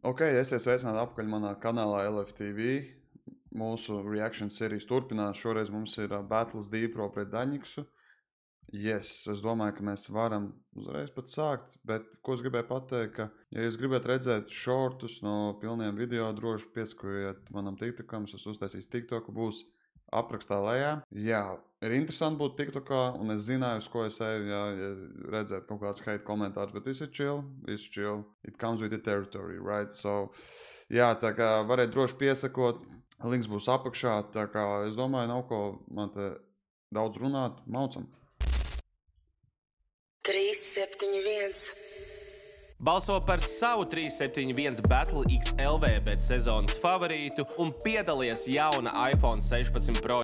Ok, esiet sveicināti apakaļ manā kanālā LFTV. Mūsu reaction serijas turpinās. Šoreiz mums ir Battles Dīpro pret Daņiksu. Yes, es domāju, ka mēs varam uzreiz pat sākt, bet ko es gribēju pateikt, ka, ja jūs gribat redzēt shortus no pilniem video, droši pieskuriet manam TikTokam, es uztaisīšu TikToku, būs aprakstā lejā. Jā, ir interesanti būt TikTokā, un es zināju, uz ko es eju, ja redzēt kaut kādus hate komentārus, bet viss ir chill. It comes with the territory, right? So, jā, tā kā varēt droši piesakot, links būs apakšā, tā kā es domāju, nav ko man te daudz runāt, maucam. 371. Balso par savu 371 Battle XLV bet sezonas favorītu un piedalies jauna iPhone 16 Pro.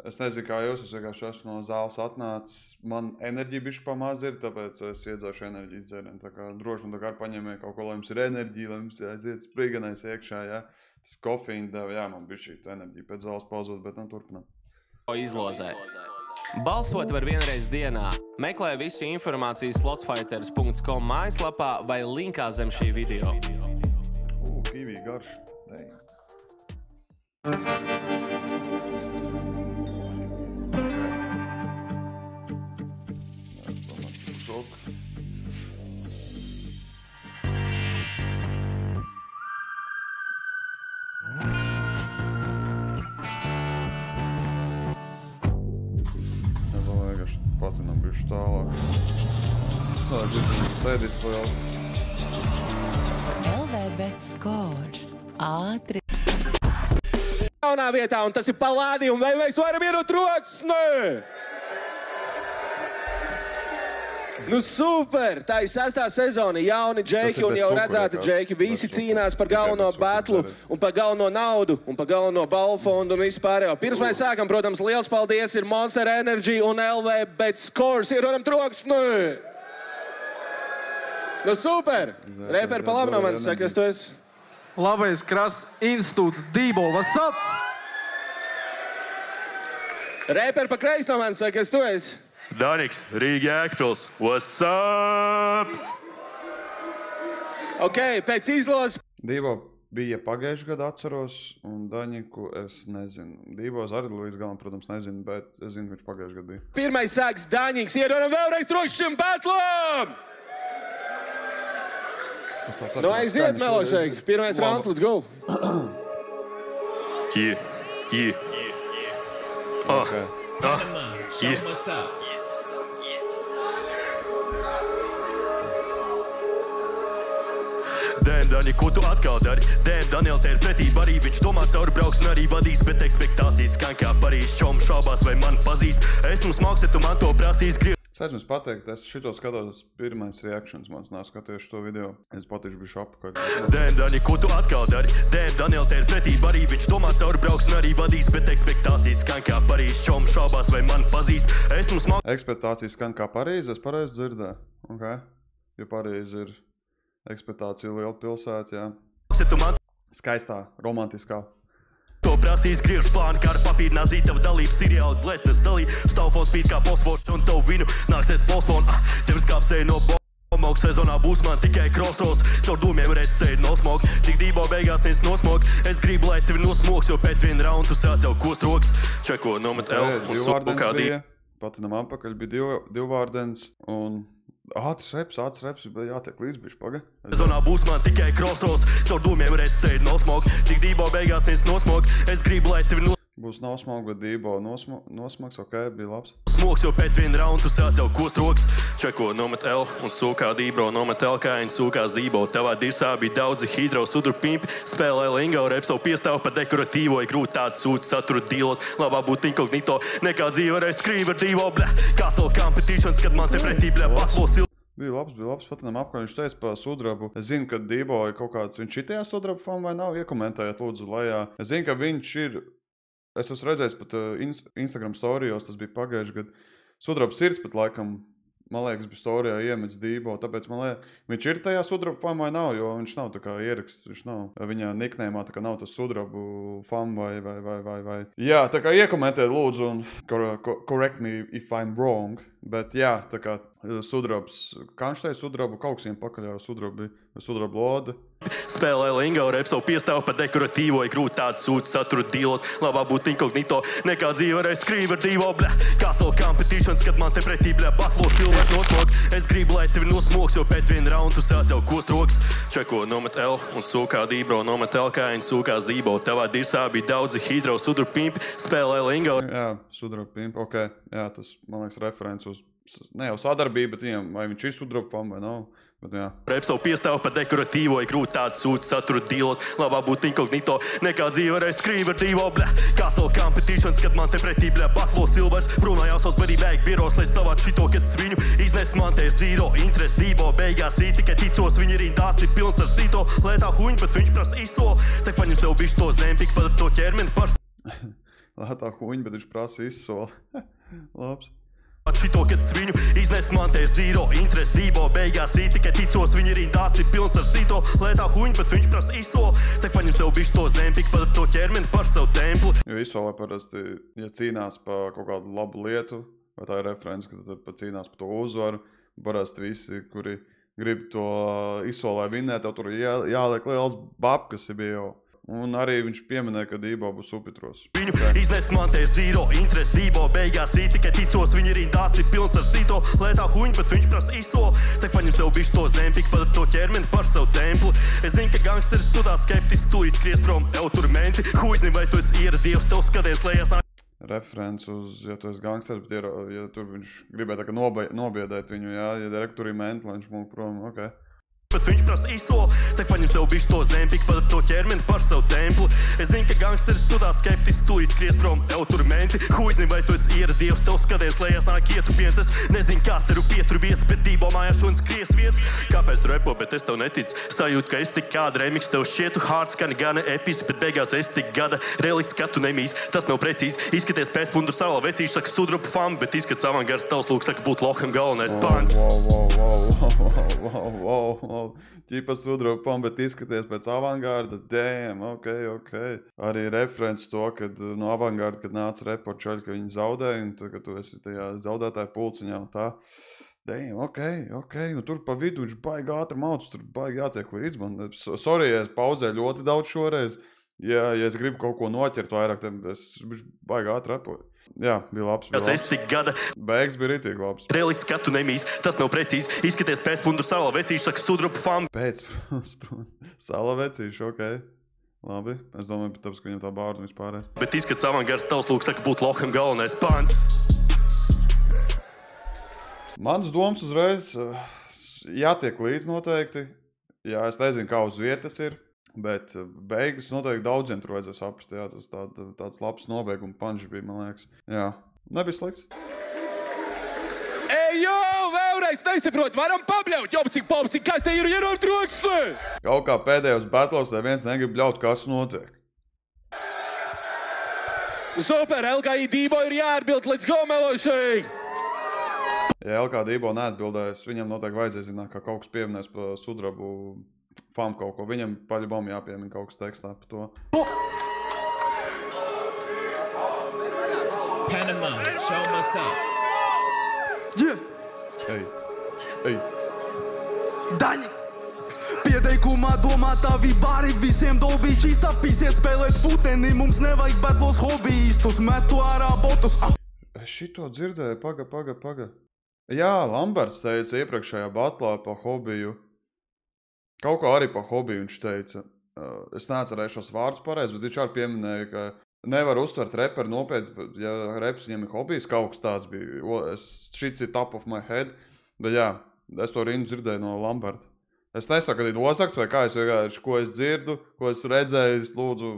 Es nezinu, kā jūs, es vienkārši esmu no zāles atnācis. Man enerģija bišķi pamaz ir, tāpēc es iedzēšu enerģijas dzērienu. Tā kā droši un tā kā paņemiet kaut ko, lai jums ir enerģija, lai jums jāiziet sprīganais iekšā, jā. Tas kofīna deva, jā, man bišķi enerģija pēc zāles pauzot, bet turpinām. Izlozē. Balsot var vienreiz dienā. Meklē visu informāciju slotsfighters.com mājaslapā vai linkā zem šī video. Kivī garš. Patinam bišķi tālāk. Cilvēks ir sēdīts liels. LV bet scores. Ātri. Jaunā vietā, un tas ir Palādī, un vai mēs varam iedot rokas? Nē! Nu super! Tā ir 6. sezona, jauni džeki, un jau redzēti džeki. Visi cīnās par galveno batlu, un par galveno naudu, un par galveno balfondu un visu pārējo. Pirms mēs sākam, protams, liels paldies ir Monster Energy un LV bet scores. Iedodam rokas? Nē! Nu super! Reperi pa labi no manis saka, kas tu esi? Labais krasts institūts Dībo, what's up? Reperi pa kreisi no manis saka, kas tu esi? Daniks, Rīga Actuals, what's up? Ok, pēc izlozes. Dībo bija pagājuši gadu atceros, un Daņiku es nezinu. Dībos arī līdz galam, protams, nezinu, bet es zinu, ka viņš pagājuši gadu bija. Pirmais sāks Daņiks, iedodam vēlreiz rokas šim batlam! Nu aiziet, Melošeik, pirmais rauns, let's go! Yeah. Dēm, Daņi, ko tu atkal dari? Dēm, Daniel, te ir pretība arī. Viņš domā cauri brauks un arī vadīs, bet ekspektācijas skan kā Parīzes čomu šaubās, vai man pazīst. Esmu smalks, ja tu man to prasīs, grib. Es aizmirsu pateikt, es šito skatos pirmais reactions, mans nāskatiešu šo video. Es patīšu bišu apakaļ. Dēm, Daņi, ko tu atkal dari? Dēm, Daniel, te ir pretība arī. Viņš domā cauri brauks un arī vadīs, bet ekspektācijas skan kā Parīzes čomu šaubās, vai man pazīst. Esmu smalks. Ekspektācijas skan kā Parīze, es pareizi dzirdēju. Ok? Jo Parīze ir ekspektācija liela pilsēta, jā. Skaistā, romantiskā. To prasīs griežu plānu, kā ar papīru nāzīt tavu dalību, seriāli glēsnes dalī, stāvfons spīd kā fosfors un tavu vinu, nāksies postfonu, tevis kāpsēja no bomok, sezonā būs man tikai crossroads, caur dūmiem redz tevi nosmog, tik Dībo beigās viens nosmog, es gribu, lai tevi nosmogs, jo pēc viena raundu sāc jau kost rokas, čeko nomet L un supu kā dību. Patinam apakaļ bija divvārdens un ātrs reps, bet jātiek līdz bišķi, paga. Sezonā būs man tikai crossroads, caur dūmiem redz tevi nosmog, tik Dībo beigās viens nosmog, es gribu, lai tevi Būs nosmog, bet Dībo nosmogs, ok, bija labs. Smogs, jo pēc viena raundu sāc jau kost rokas, čeko nomet L un sūkā Dībro, nomet L kā viņi sūkās Dībo. Tavā dirsā bija daudzi hidro sudru pimpi, spēlē lingo, rep savu piestāvu par dekoratīvo, ja grūti tādu sūtu saturu dīlot, labā būt inkognito, nekā dzīve varēs skrīv ar Dīvo, bļa, castle competitions, kad man te pretī, bļa, patlos il. Bija labs, patinam apakaļ, viņš teica par sudrabu. Es zinu, ka Dībo ir kaut kāds, viņš šitajā sudrabu fan vai nav, iekomentējiet lūdzu lejā. Es zinu, ka viņš ir, es esmu redzējis pat Instagram storijos, tas bija pagājuši gadu. Sudrabu sirds pat laikam, man liekas, bija storijā iemets Dībo, tāpēc man liekas, viņš ir tajā sudrabu fan vai nav, jo viņš nav tā kā ieraksts, viņš nav, viņa niknējumā tā kā nav tas sudrabu fan vai. Jā, tā kā iekomentējiet lūdzu un correct me if I'm wrong. Bet jā, tā kā sudrabs, kā viņš teica sudrabu, kaut kas viņam pakaļ sudrabu lode. Spēlē lingo, rep savu piestāvu par dekoratīvo, ja grūti tādu sūtu saturu dīlot. Labāk būt inkognito, nekā dzīve reiz skrīva ar divo, bļa. Castle competitions, kad man te pretī, bļa, batlos filmēs nosmog. Es gribu, lai tevi nosmogs, jo pēc viena raundu tu sāc jau kost rokas. Čeko nomet L un sūkā dībro, nomet L kā viņi sūkās dībo. Tavā dirsā bija daudzi hidro sudrabu pimpi, spēlē lingo. Jā, sudrabu pimpi, ok. Jā, tas, man liekas, referents uz, ne jau sadarbību, bet viņam, vai viņš ir sudrabu pam vai nav. Bet, jā. Rep savu piestāvu par dekoratīvo, ja grūti tādu sūtu saturu dīlot. Labāk būt inkognito, nekā dzīve reiz skrīva ar divo, bļa. Castle competitions, kad man te pretī, bļa, batlo silvers. Runājās savs barī bēg biros, lai savāt šito, kad sviņu iznes man te zīro interes dībo. Beigās rīt tikai titos, viņi rindās ir pilns ar sīto. Lētā huņu, bet viņš prasa izso. Tak paņem sev bišķi to zempik, pat to ķermeni par... Lētā huņu, bet viņš prasa izso. Labs. Šito, kad sviņu iznes man te zīro interes dībo. Beigās rīt tikai titos, viņi rindās ir pilns ar sīto. Lētā huņu, bet viņš prasa izso. Tak paņem sev bišķi to zempik, pat to ķermeni par savu templi. Jo izsolē parasti, ja cīnās pa kaut kādu labu lietu, vai tā ir referents, ka tad cīnās pa to uzvaru, parasti visi, kuri grib to izsolē vinnēt, tev tur jāliek liels babkas bija jau. Un arī viņš pieminēja, ka Dībo būs upitros. Viņu iznes man te zīro interes Dībo. Beigās rīt tikai titos, viņi rindās ir pilns ar sīto. Lētā huņu, bet viņš prasa izso. Tak paņem sev bišķi to zempik, pat to ķermeni par savu templi. Es zinu, ka gangsteris tu tā skeptis, tu izskries prom euturmenti. Huidzim, vai tu esi ieradievs, tev skaties lejās. Referents uz, ja tu esi gangsteris, bet ja tur viņš gribēja tā kā nobiedēt viņu, jā, ja direktori menti, lai viņš mūk prom, ok. Bet viņš prasa izso, tak paņem sev bišķi to zempik, pat to ķermeni par savu templi. Es zinu, ka gangsteris tu tā skeptis, tu izskries prom euturmenti. Huidzim, vai tu esi ieradievs, tev skaties lejās nāk ietu viens. Es nezinu, kāds teru pieturu vietas, bet Dībo mājās un skries viens. Kāpēc tu repo, bet es tev neticu. Sajūt, ka es tik kāda remix, tev šķietu hārds, ka gana epis, bet beigās es tik gada relikts, ka tu nemīs. Tas nav precīzi. Izskaties pēc pundu salā vecīši, saka sudrabu fam, bet izskats avangars tavs lūk, saka būt loham galvenais pants. Ķipa sudrabu pam, bet izskaties pēc avangārda. Damn, ok. Arī referents to, kad no avangārda, kad nāca repo čaļi, ka viņi zaudēja, un ka tu esi tajā zaudētāja pulciņā un tā. Damn, ok. Nu tur pa vidu viņš baigi ātri mauc, tur baigi jātiek līdz man. Sorry, ja es pauzēju ļoti daudz šoreiz. Ja es gribu kaut ko noķert vairāk, tad es baigi ātri repoju. Jā, bija labs. Es tik gada. Beigas bija ritīgi labs. Relikts, ka tu nemīs, tas nav precīzi. Izskaties pēc pundu salā vecīši, saka sudrabu fam. Pēc salā vecīši, ok. Labi, es domāju, tāpēc, ka viņam tā bārda vispārēs. Bet izskats avangars tavs lūk, saka būt loham galvenais pants. Mans domas uzreiz jātiek līdz noteikti. Jā, es nezinu, kā uz vietas ir. Bet beigas noteikti daudziem tur vajadzēs aprast, jā, tas tāds labs nobeiguma panš bija, man liekas. Jā, nebija slikts. Ej, jo, vēlreiz nesaprot, varam pabļaut, jau cik popsi, kas te ir ieraukt rokstē? Kaut kā pēdējos battlos, lai viens negrib bļaut, kas notiek. Super, LKI Dībo ir jāatbild, let's go, melošai! Ja LK Dībo neatbildēs, viņam noteikti vajadzēs zināt, ka kaut kas pieminēs pa sudrabu fam kaut ko. Viņam paļabam jāpiemina kaut kas tekstā par to. Panama, show myself. Ej. Daņi! Pieteikumā domā tavi bari, visiem dolbī čīstā pīsies spēlēt futeni, mums nevajag betlos hobijistus, metu ārā botus. Es šito dzirdēju, paga. Jā, Lamberts teica iepriekšējā batlā pa hobiju. Kaut kā arī pa hobiju viņš teica. Es neatcerēju šos vārdus pareizi, bet viņš arī pieminēja, ka nevar uztvert reperi nopietni, ja reps viņam ir hobijs, kaut kas tāds bija. Šits ir top of my head, bet jā, es to rindu dzirdēju no Lamberta. Es nesaku, ka ir nosakts vai kā, es vienkārši, ko es dzirdu, ko es redzēju, lūdzu,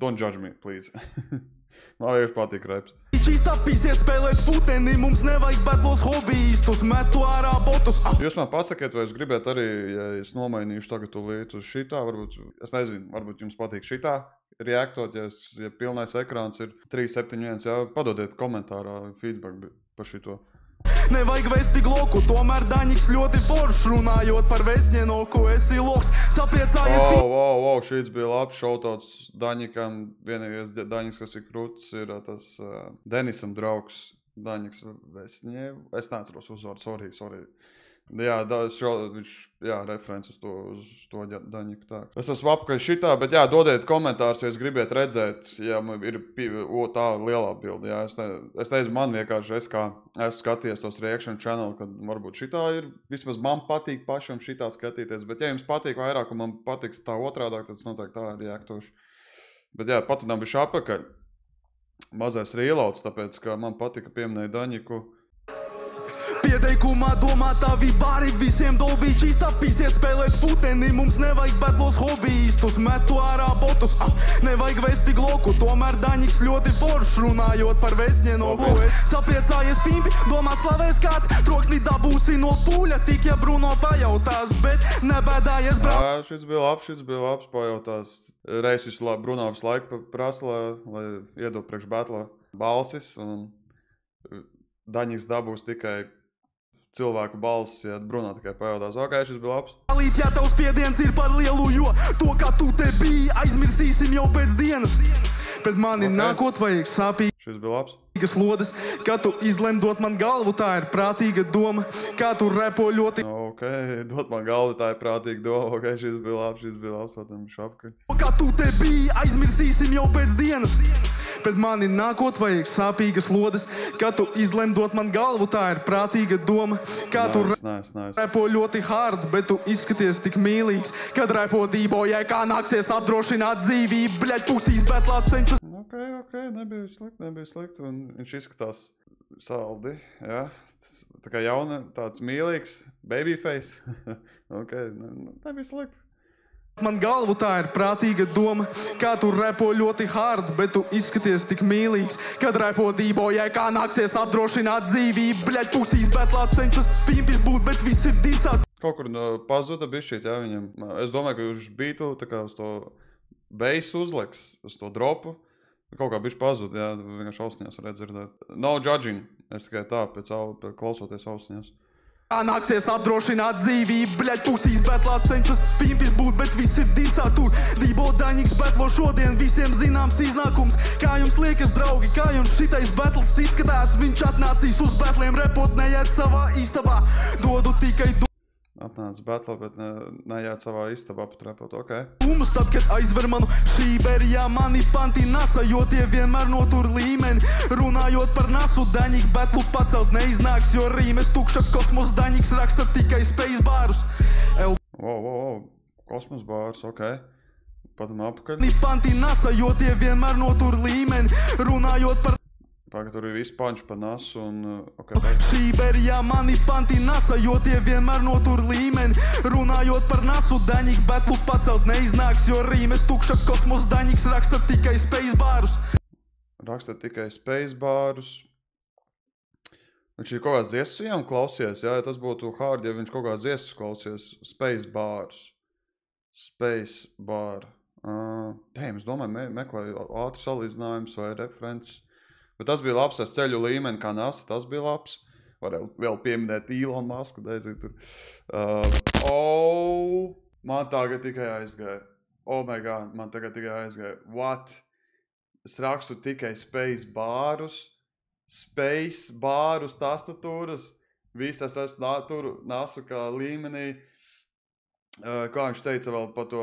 don't judge me, please. Man vienkārši patīk reps. Čīstā pīsies spēlēt futeni, mums nevajag betlos hobijistus, metu ārā botus. Jūs man pasakiet, vai es gribētu arī, ja es nomainīšu tagad tūlīt uz šitā, varbūt, es nezinu, varbūt jums patīk šitā reaktot, ja pilnais ekrāns ir 371, jā, padodiet komentārā feedback par šito. Nevajag vesti gloku, tomēr Daņiks ļoti foršs runājot par vesņenoku, esi loks, sapriecājies. Wow, šīts bija labs šautauts Daņikam, vienīgais Daņiks, kas ir krūtis, ir tas Denisam draugs. Daņiks Vesņiev. Es neatceros uzvaru, sorry. Jā, viņš, referents uz to Daņiku tā. Es esmu apakaļ šitā, bet dodiet komentārus, ja es gribētu redzēt, ja ir tā lielā bilde. Jā, es teicu, man vienkārši, es skaties tos reaction channel, kad varbūt šitā ir, vismaz man patīk pašam šitā skatīties, bet ja jums patīk vairāk un man patiks tā otrādāk, tad es noteikti tā reaktošu. Bet patinām bišķi apakaļ. Mazais reloads, tāpēc, ka man patika pieminēja Daņiku. Pieteikumā domā tavi bari, visiem dolbīčīs tapīsies spēlēt futeni, mums nevajag bedlos hobijistus, metu ārā botus, nevajag vesti gloku, tomēr Daņiks ļoti foršs, runājot par Vesņieno gloku. Sapriecājies pimpi, domā slavēs kāds, troksnī dabūsi no pūļa, tik ja Bruno pajautās, bet nebēdājies brauc. Šis bija labs pajautās. Reiz Bruno visu laiku prasa, lai iedod priekš batlā balsis, un Daņiks dabūs tikai cilvēku balsis, ja Bruno tikai pajautās, šis bija labs. Ja tavs spiediens ir par lielu, jo to, kā tu te biji, aizmirsīsim jau pēc dienas. Bet mani nākot vajag Šis bija labs. Sāpīgas lodes, kā tu izlemdot man galvu, tā ir prātīga doma, kā tu repo ļoti. Dot man galvu, tā ir prātīga doma, šis bija labs, patam šapka. Kā tu te biji, aizmirsīsim jau pēc dienas. Bet mani nākot vajag sāpīgas lodes, kā tu izlemdot man galvu, tā ir prātīga doma, kā tu repo ļoti hard, bet tu izskaties tik mīlīgs, kad repo dībojai, kā nāksies apdrošināt dzīvību, bļaļ pusīs betlā cenšas. Nebija slikts, un viņš izskatās saldi, jā, tā kā jauna, tāds mīlīgs, babyface, nebija slikts. Man galvu, tā ir prātīga doma, kā tu repo ļoti hard, bet tu izskaties tik mīlīgs, kad repo dībojai, kā nāksies apdrošināt dzīvību, bļaļ pusīs betlā cenšas pimpis būt, bet viss ir dīsāt. Kaut kur pazuda bišķīt, viņam. Es domāju, ka viņš bītu tā kā uz to beisu uzliks, uz to dropu. Kaut kā bišķi pazuda, vienkārši austiņās var dzirdēt. No judging, es tikai tā, klausoties austiņās. Kā nāksies apdrošināt dzīvību, bļaļ pusīs betlā cenšas pimpis būt, bet viss ir dīsā tur. Dībo Daņiks betlo šodien, visiem zināms iznākums. Kā jums liekas, draugi, kā jums šitais betls izskatās? Viņš atnācīs uz betliem repot, neiet savā istabā. Dodu tikai Atnāca betla, bet neiet savā istabā pat repot, Umus tad, kad aizver manu šīberijā mani panti nasa, jo tie vienmēr notur līmeni. Runājot par nasu, Daņik betlu pacelt neiznāks, jo rīmes tukšas kosmos Daņiks raksta tikai space bārus. Kosmos bārus, Patam apakaļ. Panti nasa, jo tie vienmēr notur līmeni. Runājot par Pagad, tur ir viss panči pa nasu un... Šīberijā mani panti nasa, jo tie vienmēr notur līmeni. Runājot par nasu, Daņik betlu pacelt neiznāks, jo rīmes tukšas kosmos Daņiks raksta tikai space bārus. Raksta tikai space bārus. Viņš ir kaut kāds dziesmas klausies, ja tas būtu hard, ja viņš kaut kāds dziesmas klausies. Space bārus. Space bar. Es domāju, meklēju ātri salīdzinājums vai references. Bet tas bija labs, es ceļu līmeni kā NASA, tas bija labs. Varēju vēl pieminēt Elon Musku, tur. Man tagad tikai aizgāja. Oh my god, man tagad tikai aizgāja. What? Es rakstu tikai space bārus, tastatūras. Viss es esmu tur NASA kā līmenī. Kā viņš teica vēl par to,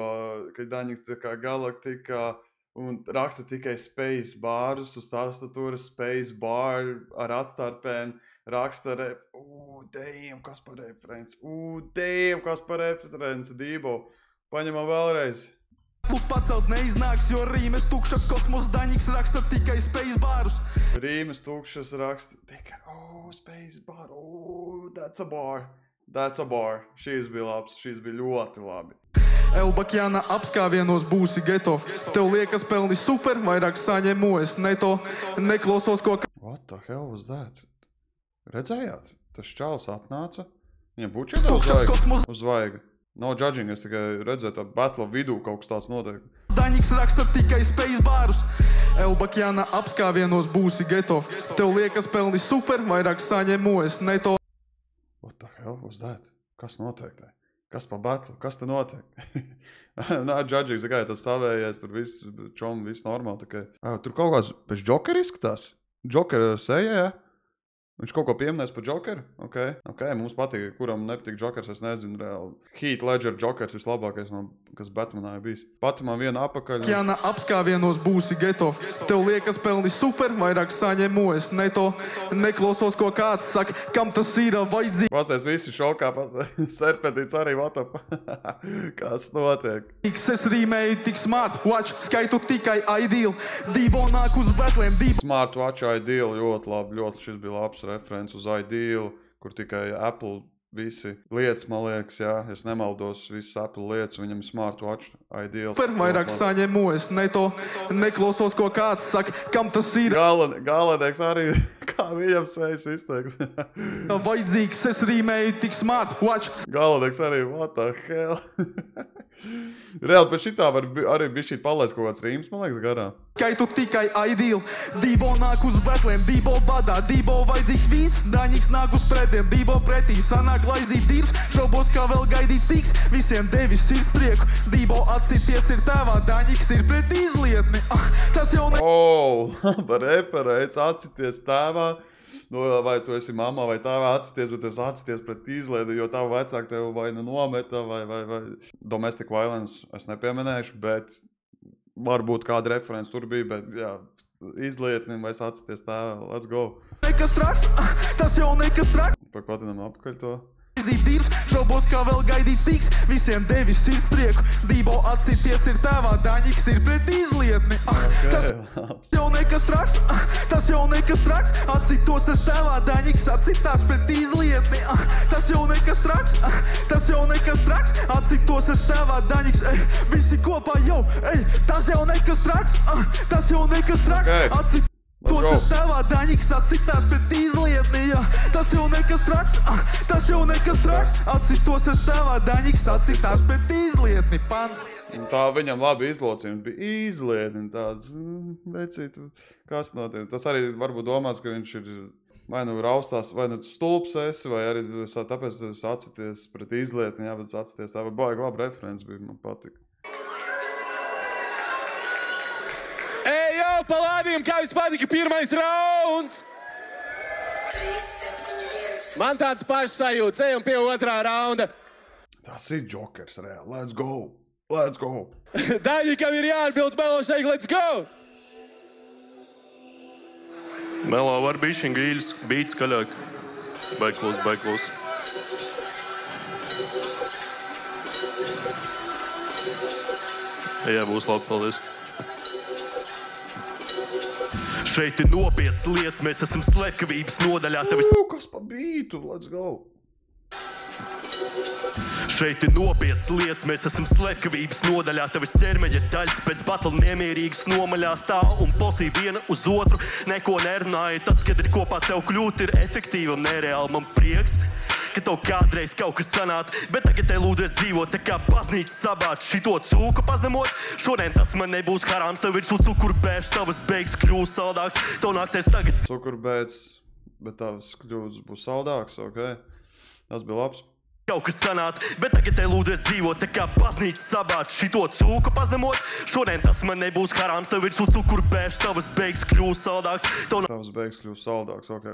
ka Daņiks tā kā galaktika... Un raksta tikai space bārus uz tastatūras, space bar ar atstarpēm, raksta kas par referenci, Dībo. Paņemam vēlreiz. Pacelt neiznāks, jo rīmes tukšas kosmos Daņiks raksta tikai space bārus. Rīmes tukšas raksta tikai, space bar, that's a bar. That's a bar. Šīs bija labs, šīs bija ļoti labi. Elbakjāna apskāvienos būsi geto. Tev liekas pelni super, vairāk saņemu es neto. Neklausos, ko... What the hell was that? Redzējāt? Tas čāls atnāca. Viņam būtu šeit uz vaiga. No judging, es tikai redzēju tā battle vidū kaut kas tāds notiek. Daņiks raksta tikai space bārus. Elbakjāna apskāvienos būsi geto. Tev liekas pelni super, vairāk saņemu es neto. What the hell was that? Kas notiek te? Kas pa battle? Kas te notiek? Nā, judging, tas savējais, tur viss čom, viss normāli. Tikai. Tur kaut kāds pēc Jokera izskatās. Jokera seja, ja? Viņš kaut ko pieminēs par Jokeru? Ok, mums patīk, kuram nepatīk Jokers, es nezinu, reāli. Heath Ledger Jokers vislabākais, kas Batmanā ir bijis. Pati man viena apakaļ. Jāna apskāvienos būsi geto. Tev liekas pelni super, vairāk saņemu es neto. Neklausos, ko kāds saka, kam tas ir vajadzīgi. Pasēs visi šokā, Serpentīts arī vatap. Kas notiek? Es rīmēju tik smart, watch, skaitu tikai ideal. Dīvo nāk uz Betlēm, Smart Watch Ideal, ļoti labi, šis bija labs referents uz Ideal, kur tikai Apple visi lietas, man liekas, jā, es nemaldos, visas Apple lietas, viņam Smart Watch Ideal. super, vairāk saņemu es neto. Neklausos, ko kāds saka, kam tas ir Galvenais arī, kā viņam sejas izteiks. vajadzīgs. Es rīmēju tik smart, watch. Galvenais arī, what the hell? Reāli pēc šitā var arī bišķīt palaist kaut kāds rīms, man liekas, garā. Skaitu tikai ideal. Dīvo nāk uz Betlēm, Dīvo badā, Dīvo vajadzīgs viss. Daņiks nāk uz pretiem, Dīvo pretī. Sanāk laizīt dirs, šaubos, kā vēl gaidīts tiks. Visiem devis sirdstrieku, Dīvo atsities ir tēvā, Daņiks ir pret izlietni. Tas jau ne... Par referēts atsities tēvā. Nu, vai tu esi mamma vai tēvā atsities, bet tu esi atsities pret izliedi, jo tavu vecāku tev vai nu nometa, vai domestic violence es nepieminēšu, bet varbūt kāda referents tur bija, bet jā, izlietni vai atsities tēvā, let's go. Nekas traks, tas jau nekas traks. Pak patinam apakaļ to. Dirs, šaubos, kā vēl gaidīts tiks. Visiem devis sirdstrieku, Dīvo atsities ir tēvā, Daņiks ir pret izlietni. Tas jau nekas traks, tas jau nekas traks. Atsitos es tēvā, Daņiks atsitās pret izlietni. Tas jau nekas traks, tas jau nekas traks. Atsitos es tēvā, Daņiks, visi kopā jau, tas jau nekas traks, tas jau nekas traks. Tos es tēvā, Daņiks atsitās pret izlietni, jā. Tas jau nekas traks, tas jau nekas traks. Atsitos es tēvā, Daņiks atsitās pret izlietni, pants. Tā viņam labi izlocījums bija izlietni tāds, vecīt, kas notiek. Tas arī varbūt domās, ka viņš ir vai nu raustās, vai nu stulps esi, vai arī tāpēc es atsities pret izlietni, jā, bet atsities tā, vai baigi labi referents bija, man patika. Palādījumi, kā jums patika pirmais rauns? 3-7-1. Man tāds pašs sajūts, ejam pie otrā raunda. Tas ir Jokers reāli, let's go, let's go. Daņikam ir jāatbild Melo šeit, let's go! Melo var bišķiņ gīļus, bīt skaļāk. Baiklūs. Jā, būs labi, paldies. Šeit ir nopietnas lietas, mēs esam slepkavības nodaļā. Kas pa bītu, let's go. Šeit ir nopietnas lietas, mēs esam slepkavības nodaļā. Tavis ķermeņa daļas pēc batla nemierīgas nomaļā stāv un posī viena uz otru. Neko nerunāja, tad, kad ir kopā tev kļūt, ir efektīvi un nereāli. Man prieks, ka tev kādreiz kaut kas sanāca, bet tagad te lūdies dzīvot tā kā baznīca sabāc šito cūku pazemot. Šodien tas man nebūs harāms, tev virsū cukurbēs, tavas beigas kļūs saldāks. Tev nāksies tagad Cukurbēs, bet tavas kļūdas būs saldāks, ok? Tas bija labs. Kaut kas sanāca, bet tagad te lūdies dzīvot tā kā baznīca sabāc šito cūku pazemot. Šodien tas man nebūs harāms, tev virsū cukurbēs, tavas beigas kļūs saldāks. Tavas beigas kļūs saldāks, ok,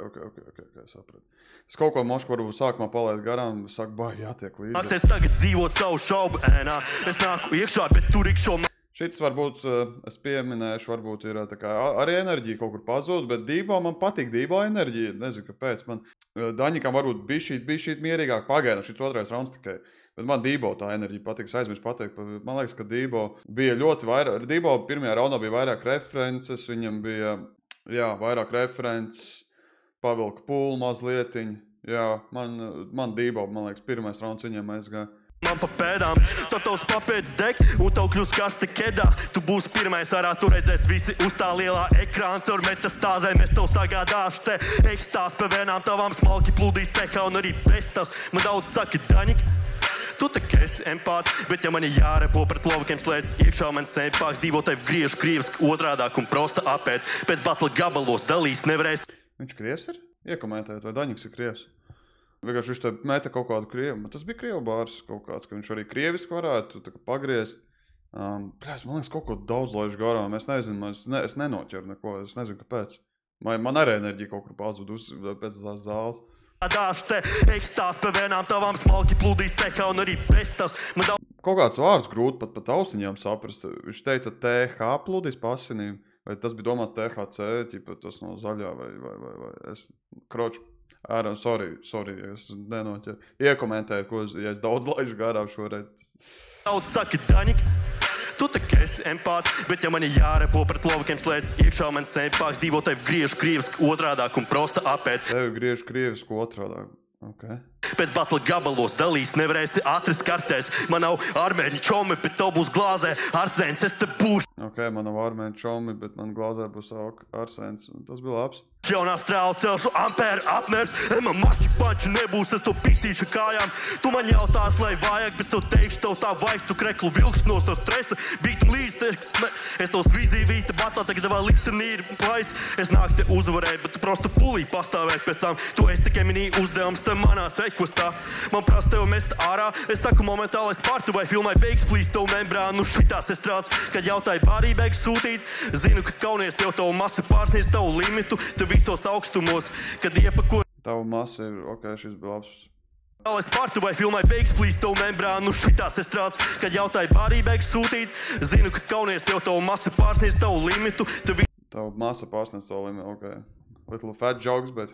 sapratu. Es kaut ko mošku varbūt sākumā palaidu garām, saku, baigi jātiek līdzi. Nāksies tagad dzīvot savu šaubu ēnā. Es nāku iekšā, bet tur ikšo Šits varbūt, es pieminēšu, varbūt ir tā kā arī enerģija kaut kur pazūd, bet Dībo man patīk Dībo enerģija. Nezinu, kāpēc. Man Daņikam varbūt bišķīt mierīgāk pagaida, šits otrais rauns tikai. Bet man Dībo tā enerģija patīk, aizmirst pateikt. Man liekas, ka Dībo bija ļoti vairāk, Dībo pirmajā raundā bija vairāk references, viņam bija, jā, vairāk references, pavilka pūlu mazlietiņu. Jā, man Dībo, man liekas, pirmais rauns viņam aizgāja. Man pa pēdām, tad tavs papēdz deg, un tev kļūst karsti kedā. Tu būsi pirmais arā, tu redzēs visi uz tā lielā ekrāns, ar metastāzēm es tev sagādāšu te ekstās pa vēnām tavām smalki plūdīs sehā un arī bez tavs. Man daudz saka, Daņik, tu tak esi empāts, bet ja man ir jārepo pret lovakiem slēdz, iekšā man sempāks, Dīvo tev griežu krieviski otrādāk un prosta apēt. Pēc batla gabalos dalīs nevarēs. Viņš krievs ir? Iekomentēt, vai Daņiks ir krievs? Vienkārši viņš te meta kaut kādu krievu. Tas bija krievu bārs kaut kāds, ka viņš arī krieviski varētu pagriezt. Man liekas, kaut ko daudz laižu garām. Es nezinu, es nenoķeru neko. Es nezinu, kāpēc. Man arī enerģija kaut kur pazudus pēc tās zāles. Dāšu te ekstās pa vēnām tavām smalki plūdīt sekā un arī bez tas. Kaut kāds vārds grūti pat austiņām saprast. Viņš teica TH plūdīs pa asinīm. Vai tas bija domāts THC, ķipa tas no zaļā vai es kroču. Sorry, es nenoķēru. Iekomentēju, ko ja es daudz laižu garām šoreiz. Daudz saka, Daņik, tu tak esi empāts, bet ja man ir jārepo pret lovakiem slēdz iekšā mans empāks, divo tev griežu krieviski otrādāk un prosta apēt. Tev griežu krieviski otrādāk, ok. Pēc batla gabalos dalīs nevarēsi atrast kartēs. Man nav armēņu čomi, bet tev būs glāzē arsēns, es te būšu. Ok, man nav armēņu čomi, bet man glāzē būs arsēns. Tas bija labs. Jaunā strāla celšu ampēru apmērs. Man mači panči nebūs, es to pisīšu kājām. Tu man jautās, lai vajag, bet tev teikšu, tev tā vajag. Tu kreklu vilks no to stresa, bītam līdz. Es tev svīzīju vīta batlā, tagad tavā liktenī ir plais. Es nāku te uzvarēt, bet tu prosta pulī pastāvēt pēc tam. Tu esi tikai minī uzdevums te manā sveikostā. Man prasa tev mest ārā. Es saku momentāli es partu vai filmai beigas plīst tev membrānu. Šitās es trāc, kad jautāju bārī beigas sūtīt. Zinu, ka kaunies jau tavu masu pārsniedz tavu limitu. Visos augstumos, kad iepako... Tavu masa ir, ok, šis bija labs. Es partu vai filmai beigas plīst tavu membrānu. Šitās es trāc, kad jautāju bārī beigas sūtīt. Zinu, ka kaunies jau tavu masu pārsniedz tavu limitu. Tavu masa pārsniedz tavu limitu, ok. Little fat jokes, bet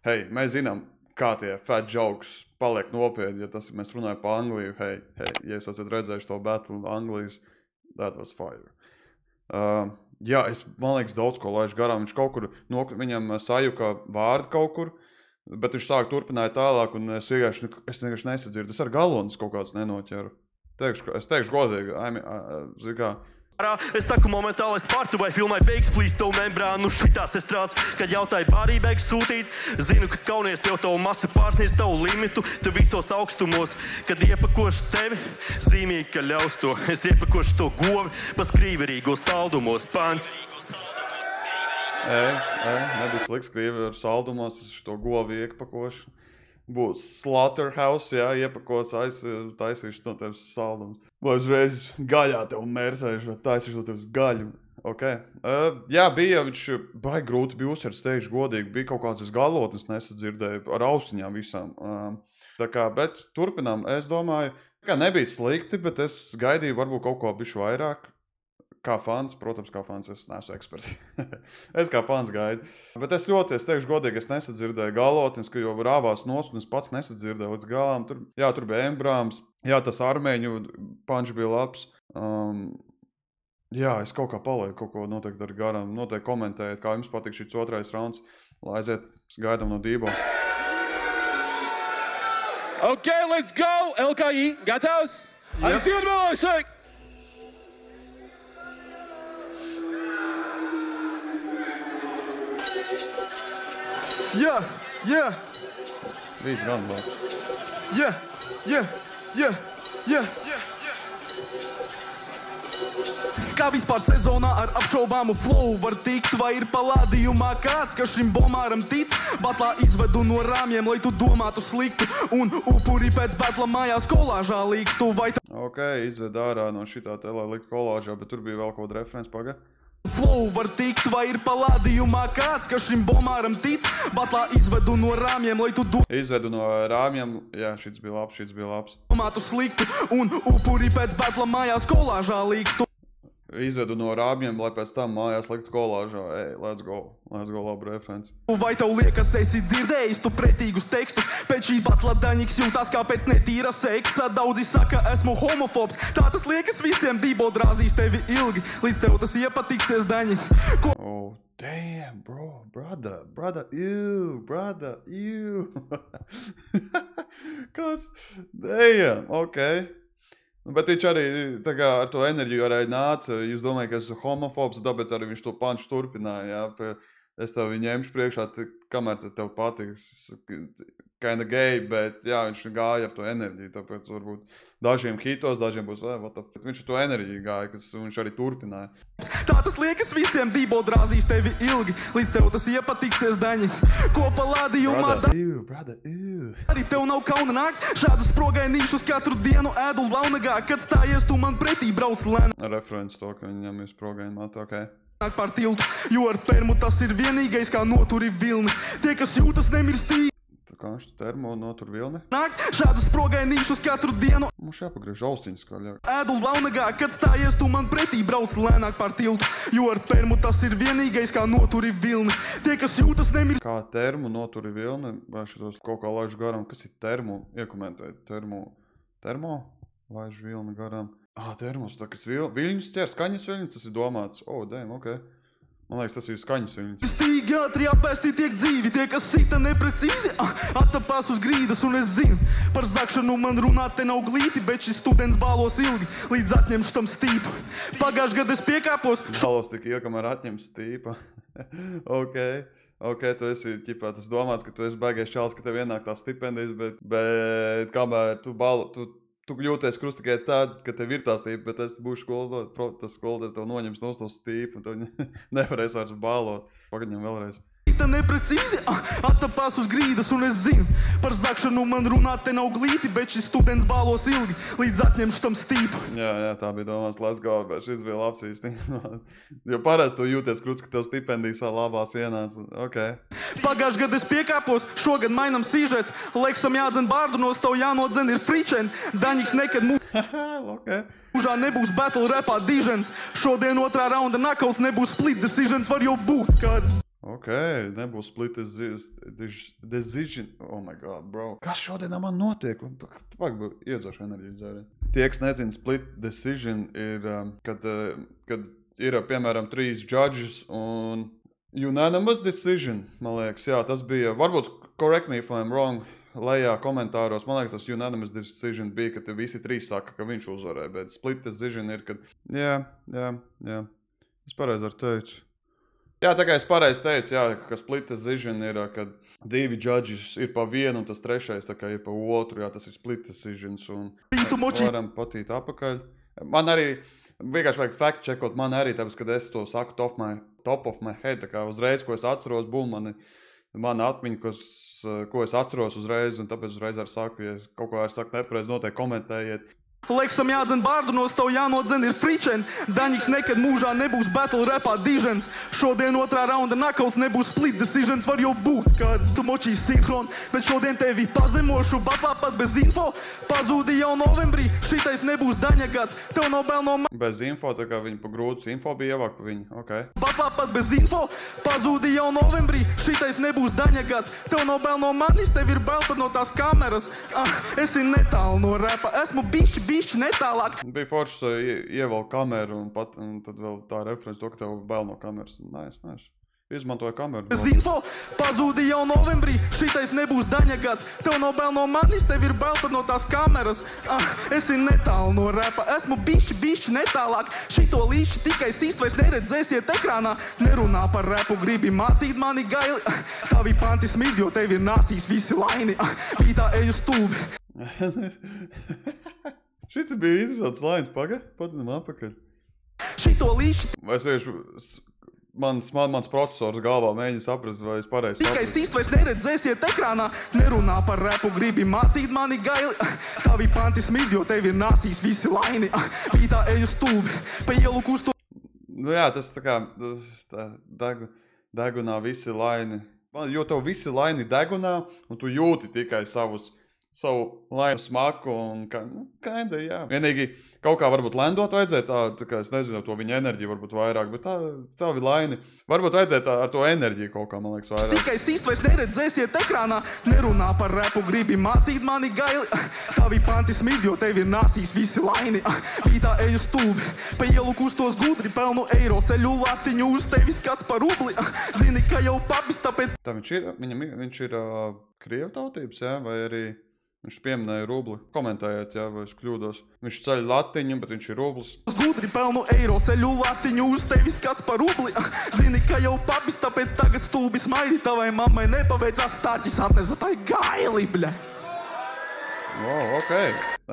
hei, mēs zinām, kā tie fat jokes paliek nopietni, ja tas ir, mēs runājam pa Angliju, hei, ja es esat redzējuši to battle Anglijas, that was fire. Jā, man liekas, daudz ko laiž garām. Viņš kaut kur, viņam sajuka vārdi kaut kur, bet viņš sāk turpināja tālāk, un es vienkārši nesadzirdu. Es ar galonis kaut kāds nenoķeru. Es teikšu godīgi, zikā. Es saku momentāli es partu vai filmai beigas plīst tavu membrānu. Šitās es trāc, kad jautāju bārī beigas sūtīt. Zinu, ka kaunies jau tavu masu pārsniedz tavu limitu. Te visos augstumos, kad iepakošu tevi, zīmīgi, ka ļaus to. Es iepakošu to govi pa skrīverīgo saldumos pāns. Nebija sliks krīvi ar saldumos, es to govi iepakošu. Būs slaughterhouse, jā, iepakos, taisīšu no tevis saldumus. Vai uzreiz gaļā tev mērsēšu, vai taisīšu no tevis gaļu. Ok. Jā, bija, viņš baigi grūti bija uzsvērts, teikšu godīgi, bija kaut kāds galotnes nesadzirdēju ar ausiņām visām. Tā kā, bet turpinām, es domāju, ka nebija slikti, bet es gaidīju varbūt kaut ko bišķi vairāk. Kā fans, protams, kā fans, es neesmu eksperts. Es kā fans gaidu. Bet es teikšu godīgi, es nesadzirdēju galotnes, ka jau rāvās nost, un es pats nesadzirdēju līdz galām. Tur bija embrāms, jā, tas armēņu panč bija labs. Jā, es kaut kā palieku, kaut ko noteikti ar garām. Noteikti komentējiet, kā jums patīk šis otrais rauns. Lai aiziet, gaidām no Dībo. Ok, let's go! LKI, gatavs? Aiziet vēl, šeik! Yeah. Līdz gan vēl. Yeah. Kā vispār sezonā ar apšaubāmu flow var tikt, vai ir palādījumā kāds, kas šim bomāram tic? Batlā izvedu no rāmjiem, lai tu domātu sliktu, un upuri pēc batla mājās kolāžā liktu, vai tā... Ok, izved ārā no šitā te, lai likt kolāžā, bet tur bija vēl kaut referents, paga. Flow var tikt, vai ir palādījumā kāds, kas šim bomāram tic? Batlā izvedu no rāmjiem, lai tu Izvedu no rāmjiem, jā, šits bija labs. Domātu sliktu, un upuri pēc batla mājās kolāžā liktu. Izvedu no rāmjiem, lai pēc tam mājās liktu kolāžā. Let's go, labi referents. Vai tev liekas, esi dzirdējis tu pretīgus tekstus? Pēc šī batla Daņiks jūtās kā pēc netīra seksa. Daudzi saka, esmu homofobs. Tā tas liekas visiem, Dībo drāzīs tevi ilgi, līdz tev tas iepatiksies, Daņik. Oh, damn, brother, ew. Kas? Damn, ok. Bet viņš arī tā kā ar to enerģiju arī nāca. Jūs domājat, ka esmu homofobs, tāpēc arī viņš to panču turpināja. Jā. Es tev ņemšu priekšā, kamēr tev patiks. Kinda gay, bet jā, viņš gāja ar to enerģiju. Tāpēc varbūt dažiem hitos, dažiem būs viņš ar to enerģiju gāja, kas viņš arī turpināja. Tā tas liekas visiem, Dībo drāzīs tevi ilgi, līdz tev tas iepatiksies, Daņik. Ko palādījumā Brother, arī tev nav kauna nākt. Šādus sprogainīšus katru dienu ēdu launagā, kad stājies tu man pretī brauc lēna. Referents to, ka viņam ir sprogaini matu, ok. Nāk par tiltu, jo ar permu tas ir vienīgais, kā noturi vilni. Tie, kas jūtas nemirstīgi. Tā kā viņš termo notur vilni. Nāk šādus sprogainīšus katru dienu. Mums jāpagriež austiņas kā ļāk. Ēdu launagā, kad stājies tu man pretī brauc lēnāk par tiltu, jo ar permu tas ir vienīgais, kā noturi vilni. Tie, kas jūtas nemirstīgi. Kā termu noturi vilni, vai šitos kaut kā laižu garām, kas ir termu? Iekomentēt termo? Laižu vilni garām. Termos, tā kas viļņus ķer, skaņas viļņus, tas ir domāts. Damn, ok. Man liekas, tas ir skaņas viļņus. Stīgi ātri apēsti tiek dzīvi, tie, kas sita neprecīzi, attapās uz grīdas, un es zinu, par zakšanu man runāt te nav glīti, bet šis students bālos ilgi, līdz atņemšu tam stīpu. Pagājuši gadu es piekāpos. Bālos tik ilgi, kamēr atņem stīpa. Ok, tu esi, ķipā, tas domāts, ka tu esi baigais čalis, ka tev ienāk tās stipendijas, bet kamēr tu jūties krust tikai tād, ka tev ir tā stīpa, bet es būšu tas skolotājs tev noņems no stīpa, un tev nevarēs vairs bālot. Pagaņam vēlreiz. Tā neprecīzi, attapās uz grīdas, un es zinu, par zakšanu man runāt te nav glīti, bet šis students bālos ilgi, līdz atņemšu tam stīpu. Jā, tā bija domās let's go, bet šis bija labs īsti. Jo parasti tu jūties krust, ka tev stipendijas labās ienāca. Ok. Pagājuši gadu es piekāpos, šogad mainam sīžet, Leksam jādzen bārdu no stav jānodzen ir fričen, Daņiks nekad mūžā nebūs battle rapā dižens, šodien otrā raunda nakauts nebūs split decisions, var jau būt, kad... Ok, nebūs split decision. Oh my god, bro. Kas šodien man notiek? Pagaid, iedzošu enerģiju dzēri. Tie, kas nezina, split decision ir, kad ir, piemēram, 3 judges un unanimous decision, man liekas. Jā, tas bija, varbūt, correct me if I'm wrong, lejā komentāros, man liekas, tas unanimous decision bija, ka visi 3 saka, ka viņš uzvarēja, bet split decision ir, kad... Jā. Es pareizi ar teicu. Jā, tā kā es pareizi teicu, jā, ka split decision ir, kad 2 judges ir pa vienu un tas 3. tā kā ir pa otru, jā, tas ir split decisions un varam patīt apakaļ. Man arī, vienkārši vajag fact checkot, man arī, tāpēc, kad es to saku top of my head, tā kā uzreiz, ko es atceros, mana atmiņa, ko es atceros uzreiz, un tāpēc uzreiz arī saku, ja es kaut ko arī saku nepareizi, noteikti komentējiet. Leksam jādzen bārdu no stav jānodzen ir fričen, Daņiks nekad mūžā nebūs battle rapā dižens, šodien otrā raunda nakauts nebūs split decisions, var jau būt, kad tu močīs sinhron, bet šodien tevi pazemošu, batlā pat bez info, pazūdi jau novembrī, šitais nebūs Daņa gads, tev nav bail no Bez info, tā kā viņi pa grūtus info bija ievāk pa viņu, ok. Batlā pat bez info, pazūdi jau novembrī, šitais nebūs Daņa gads, tev nav bail no manis, tev ir bail pat no tās kameras, esi netālu no rapa, esmu bišķi netālāk. Bija forši ievēl kameru un tad vēl tā reference to, ka tev bail no kameras. Nice. Izmantoja kameru. Bez info, pazūdi jau novembrī, šitais nebūs Daņa gads, tev nav bail no manis, tev ir bail pat no tās kameras. Esi netālu no rapa, esmu bišķi netālāk, šito līšķi tikai sīst vairs neredzēsiet ekrānā, nerunā par rapu, gribi mācīt mani gaili, tavi panti smid, jo tev ir nāsīs visi laini, pītā eju stulbi. Šis bija interesants lains, padinam apakaļ. Šito līšķi... Vai es vienkārši, mans procesors galvā mēģina saprast, vai es pareizi sapratu. Tikai sīst vairs neredzēsiet ekrānā, nerunā par rapu, gribi mācīt mani gaili, tavi panti smid, jo tev ir nāsīs visi laini, pītā eju stulbi, pa ielu kusto... Nu jā, tas tā kā degunā visi laini, jo tev visi laini degunā, un tu jūti tikai savu lainu smaku un kinda, jā. Vienīgi kaut kā varbūt lendot vajadzēja tā kā es nezinu, to viņa enerģiju varbūt vairāk, bet tavi laini, varbūt vajadzēja ar to enerģiju kaut kā, man liekas, vairāk. Tikai sīst vairs neredzēsiet ekrānā, nerunā par rapu, gribi mācīt mani gaili, tavi panti smid, jo tev ir nāsīs visi laini, pītā eju stulbi, pa ielu kustos gudri, pelnu eiro, ceļu latiņu uz tevi skats par rubli, zini, ka jau papis, tāpēc... Tā viņš ir krievu tautības, jā, vai arī... Viņš pieminēja rubli. Komentējiet, jā, vai es kļūdos. Viņš ceļ latiņu, bet viņš ir rublis. Gudri pelnu eiro, ceļu latiņu uz tevi skats par rubli. Zini, ka jau papis, tāpēc tagad stulbi smaidi. Tavai mammai nepaveicās stārķis atnesa tai gaili, bļa.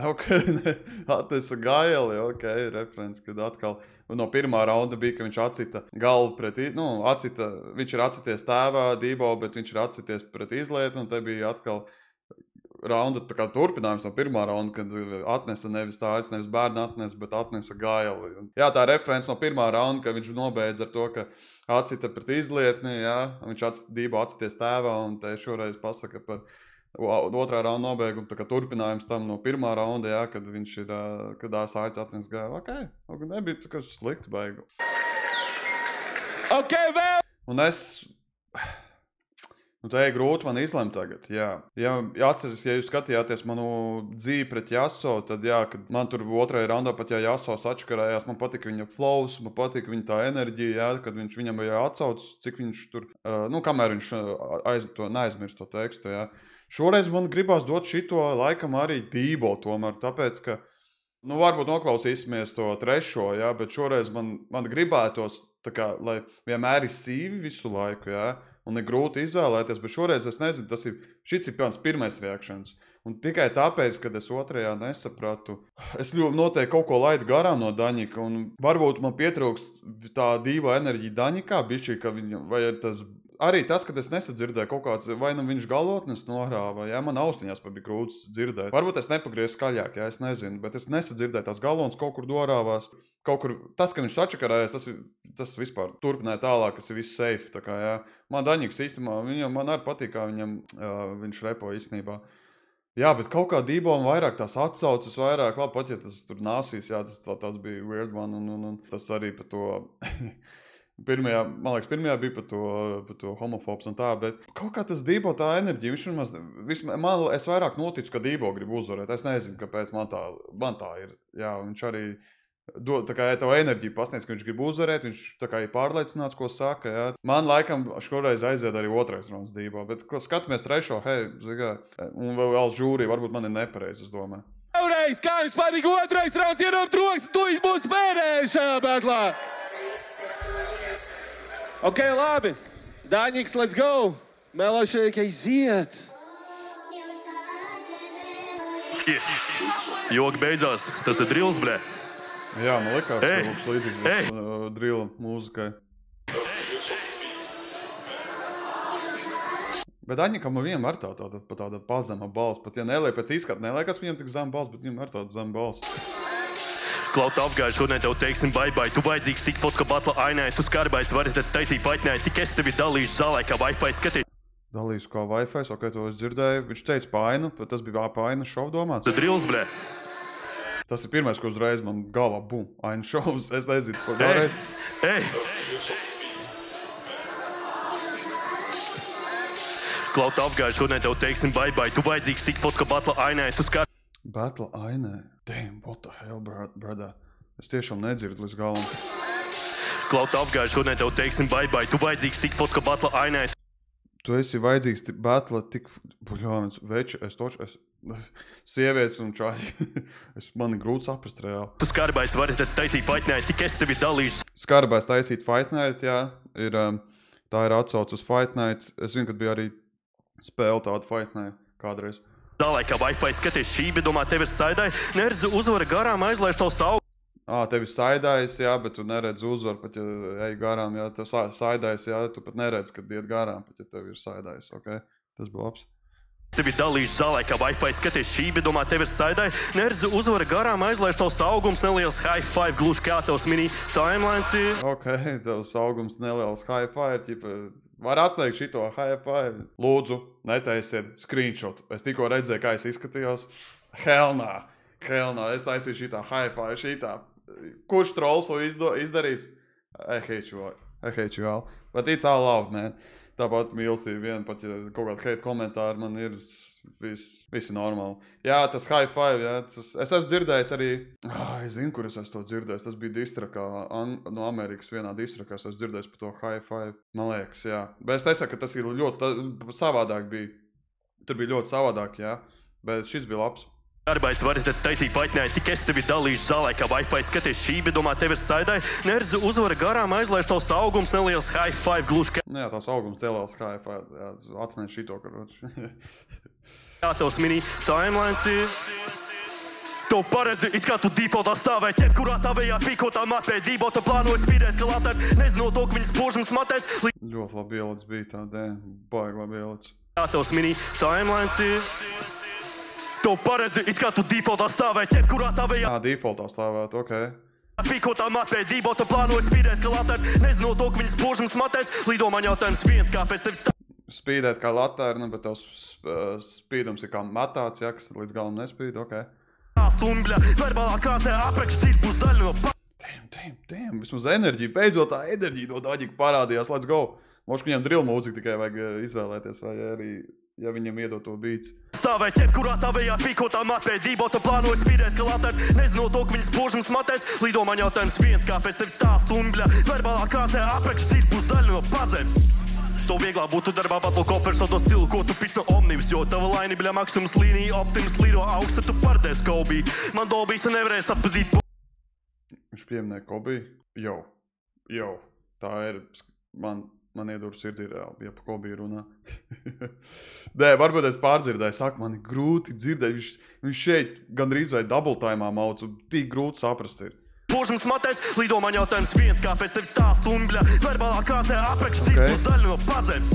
Ok, atnesa gaili, ok, referents, kad atkal no pirmā raunda bija, ka viņš atcita galvu pret, viņš ir atcities tēvā Dībo, bet viņš ir atcities pret Izlietu, un te bija atkal raunda tā kā turpinājums no pirmā raunda, kad atnesa nevis Tārķis, nevis bērni atnesa, bet atnesa Gaili. Jā, tā referents no pirmā raunda, ka viņš nobeidz ar to, ka atcita pret Izlietni, jā, viņš Dībo atsities tēvā, un te šoreiz pasaka par otrā raunda nobeigumu, tā kā turpinājums tam no pirmā raunda, jā, kad viņš ir, kad Tārķis atnesa Gaili. Ok, nebija tā kā slikti beigu. Ok, vēl! Un tā ir grūti man izlemt tagad, jā. Atceries, ja jūs skatījāties manu dzīvi pret Jaso, tad jā, kad man tur otrajā raundā pat Jaso atškarējās, man patika viņa flows, man patika viņa tā enerģija, jā, kad viņš viņam bija atsauc, cik viņš tur, kamēr viņš neaizmirst to tekstu, jā. Šoreiz man gribās dot šito laikam arī Dībo tomēr, tāpēc, ka, varbūt noklausīsimies to trešo, jā, bet šoreiz man gribētos, tā kā, lai vienmēr ir sīvi visu laiku, jā. Un ir grūti izvēlēties, bet šoreiz es nezinu, šis ir pirmais reakcijas. Un tikai tāpēc, kad es otrajā nesapratu, es ļoti noteikti kaut ko laidu garām no Daņika, un varbūt man pietrūkst tā Dīvo enerģija Daņikā, bišķī, ka viņam, vai arī tas, kad es nesadzirdēju kaut kāds, vai viņš galotnes norāva, jā, man austiņās bija grūts dzirdēt. Varbūt es nepagriezu skaļāk, jā, es nezinu, bet es nesadzirdēju tās galotnes kaut kur dorāvās. Kaut kur, tas, ka viņš sačakarējas, tas vispār turpināja tālāk, kas ir viss safe, tā kā, jā. Man Daņiks īstenībā, man arī patīk, kā viņš repo īstenībā. Jā, bet kaut kā Dībom vairāk tās atsaucas, vairāk, labi, pat ja tas tur nāsīs, jā, tas bija weird one, un tas arī par to, pirmajā bija par to homofobs un tā, bet kaut kā tas Dībo tā enerģija, es vairāk noticu, ka Dībo grib uzvarēt, es nezinu, kāpēc man tā ir, jā, viņš arī tā kā tev enerģiju pasniedz, ka viņš grib uzvarēt, viņš tā kā ir pārliecināts, ko saka, jā. Man laikam šoreiz aiziet arī otrais rauns Dībā, bet skatāmies trešo, un vēl žūrī, varbūt man ir nepareizi, es domāju. Vēlreiz, kā jums patīk otrais rauns, ienom troks, tu būs pēdējais šajā batlā. Ok, labi. Daņiks, let's go. Melošēki aiziet. Jogi beidzās, tas ir drills, blē. Jā, man likās, ka būs līdzīgs drilla mūzikai. Bet Daņikam vienam ar tāda pazema balss, pat ja pēc izskata neliekas viņam tik zem balss, bet viņam ar tāda zem balss. Klauta apgāju, šodien tev teiksim bye-bye, tu vajadzīgs tik fotka batla ainai, tu skarbais varis, tad taisīt faitnai, tik es tevi dalīšu zālē kā Wi-Fi skatīt. Dalīšu kā Wi-Fi, ok, to es dzirdēju, viņš teica painu, bet tas bija paina šovu domāts. Tas drills, blē. Tas ir pirmais, ko uzreiz man galvā bum, aina šovs, es nezinu, ko vēlreiz. Klauta apgāju, šodien tev teiksim bye-bye, tu vajadzīgs tik fotka batla ainai, tu skar... Batla ainai? Damn, what the hell, brother? Es tiešām nedzirdu līdz galam. Klauta apgāju, šodien tev teiksim bye-bye, tu vajadzīgs tik fotka batla ainai. Tu esi vajadzīgs batla tik... Buļāvens, veči, sievietes un čāļi. Man ir grūti saprast reāli. Tu skarbais varis, tad taisīt Fight Night, tik es tevi dalīšu. Skarbais taisīt Fight Night, jā. Tā ir atsauc uz Fight Night. Es zinu, kad bija arī spēle tāda Fight Night kādreiz. Zālē kā Wi-Fi skaties šī, bet domā tevi saidai, neredzu uzvara garām aizlaiž to savu. Tevi saidājas, jā, bet tu neredz uzvaru, pat ja ej garām, jā, tev saidājas, jā, tu pat neredz, kad iet garām, pat ja tev ir saidājas, ok? Tas bija labs. Tevi dalīšu zālē kā Wi-Fi skaties šī, bet domā tevi saidai, neredzu uzvara garām aizlaiž tavs augums neliels high five, gluži kā tavs mini timelines ir. Ok, tavs augums neliels high five, ķipa, var atslēgt šito high five. Lūdzu, netaisiet screenshot. Es tikko redzēju, kā es izskatījos. Hell nah, es taisīju šitā high five, šitā. Kurš trolls to izdarīs? I hate you all. But it's all love, man. Tāpat mīlestība vien, pat ja kaut kāda hate komentāri man ir visi normāli. Jā, tas high five, jā, es esmu dzirdējis arī, es zinu, kur es esmu to dzirdējis, tas bija distrakā, no Amerikas vienā distrakā, es esmu dzirdējis par to high five, man liekas, jā. Bet es nesaku, ka tas ir ļoti savādāk bija, tur bija ļoti savādāk, jā, bet šis bija labs. Skarbais varis, tad taisīt Fight Night, tik es tevi dalīšu zālē kā Wi-Fi skaties šī, bet domā tevi saidai, neredzu uzvara garām aizlaiž tavs augums neliels high five, gluži kā... Jā, tavs augums neliels high five, jā, atcinēju šito, karoči. Jā, tavs mini timelines ir... Tu paredzi, it kā tu dīpotā stāvēji, ķep, kurā tavējā pīkotā matē, dībota plānoja spīdēt, ka latēt, nezinot to, ka viņas požums matēs. Ļoti labi ielic bija tā, baigi labi ielic. Jā, tavs mini timelines ir... to paredzi, it kā tu defaultā stāvēt, jebkurā tavējā. Defaultā stāvēt, okei. Pīkotā matē, dībota plānoja spīdēt, ka latēt, nezinu to, ka viņas požums matēs, lido man jautājums viens, kāpēc tev tā. Spīdēt kā latērna, bet tavs spīdums ir kā matāts, ja, kas līdz galam nespīd, okei. Stumbļa, verbālā kācē apraksts cirbūs daļu no Damn, vismaz enerģija, beidzot tā enerģija no Daņika parādījās, let's go. Mošku viņam drill mūziku tikai vajag izvēlēties, vai arī, ja viņam iedod to beats. Stāvēt, jebkurā tavējā pīkotā matē, dībota plānoja spīdēt, ka latēt, nezinu to, ka viņas požums matēs, lido man jautājums viens, kāpēc tev tā stumbļa, verbālā kācē apraksts cirbūs daļu no pazemes. To vieglāk būtu darbā batlo kofers ar to stilu, ko tu pis no omnivs, jo tava laini bļa makstums līnija, optimus lido augsta, tu pārdēs Kobe. Man dobīs un nevarēs atpazīt. Viņš pieminēja Kobe? Jau, tā ir, man iedur sirdī reāli, ja pa Kobe runā. Nē, varbūt es pārdzirdēju, saka, man ir grūti dzirdēt, viņš šeit gandrīz vai double time'ā mauc, un tik grūti saprast ir. Požums matēs, lido man jautājums viens, kāpēc tev tā stumbļa, verbālā kācē apraksts cirbūs daļu no pazemes.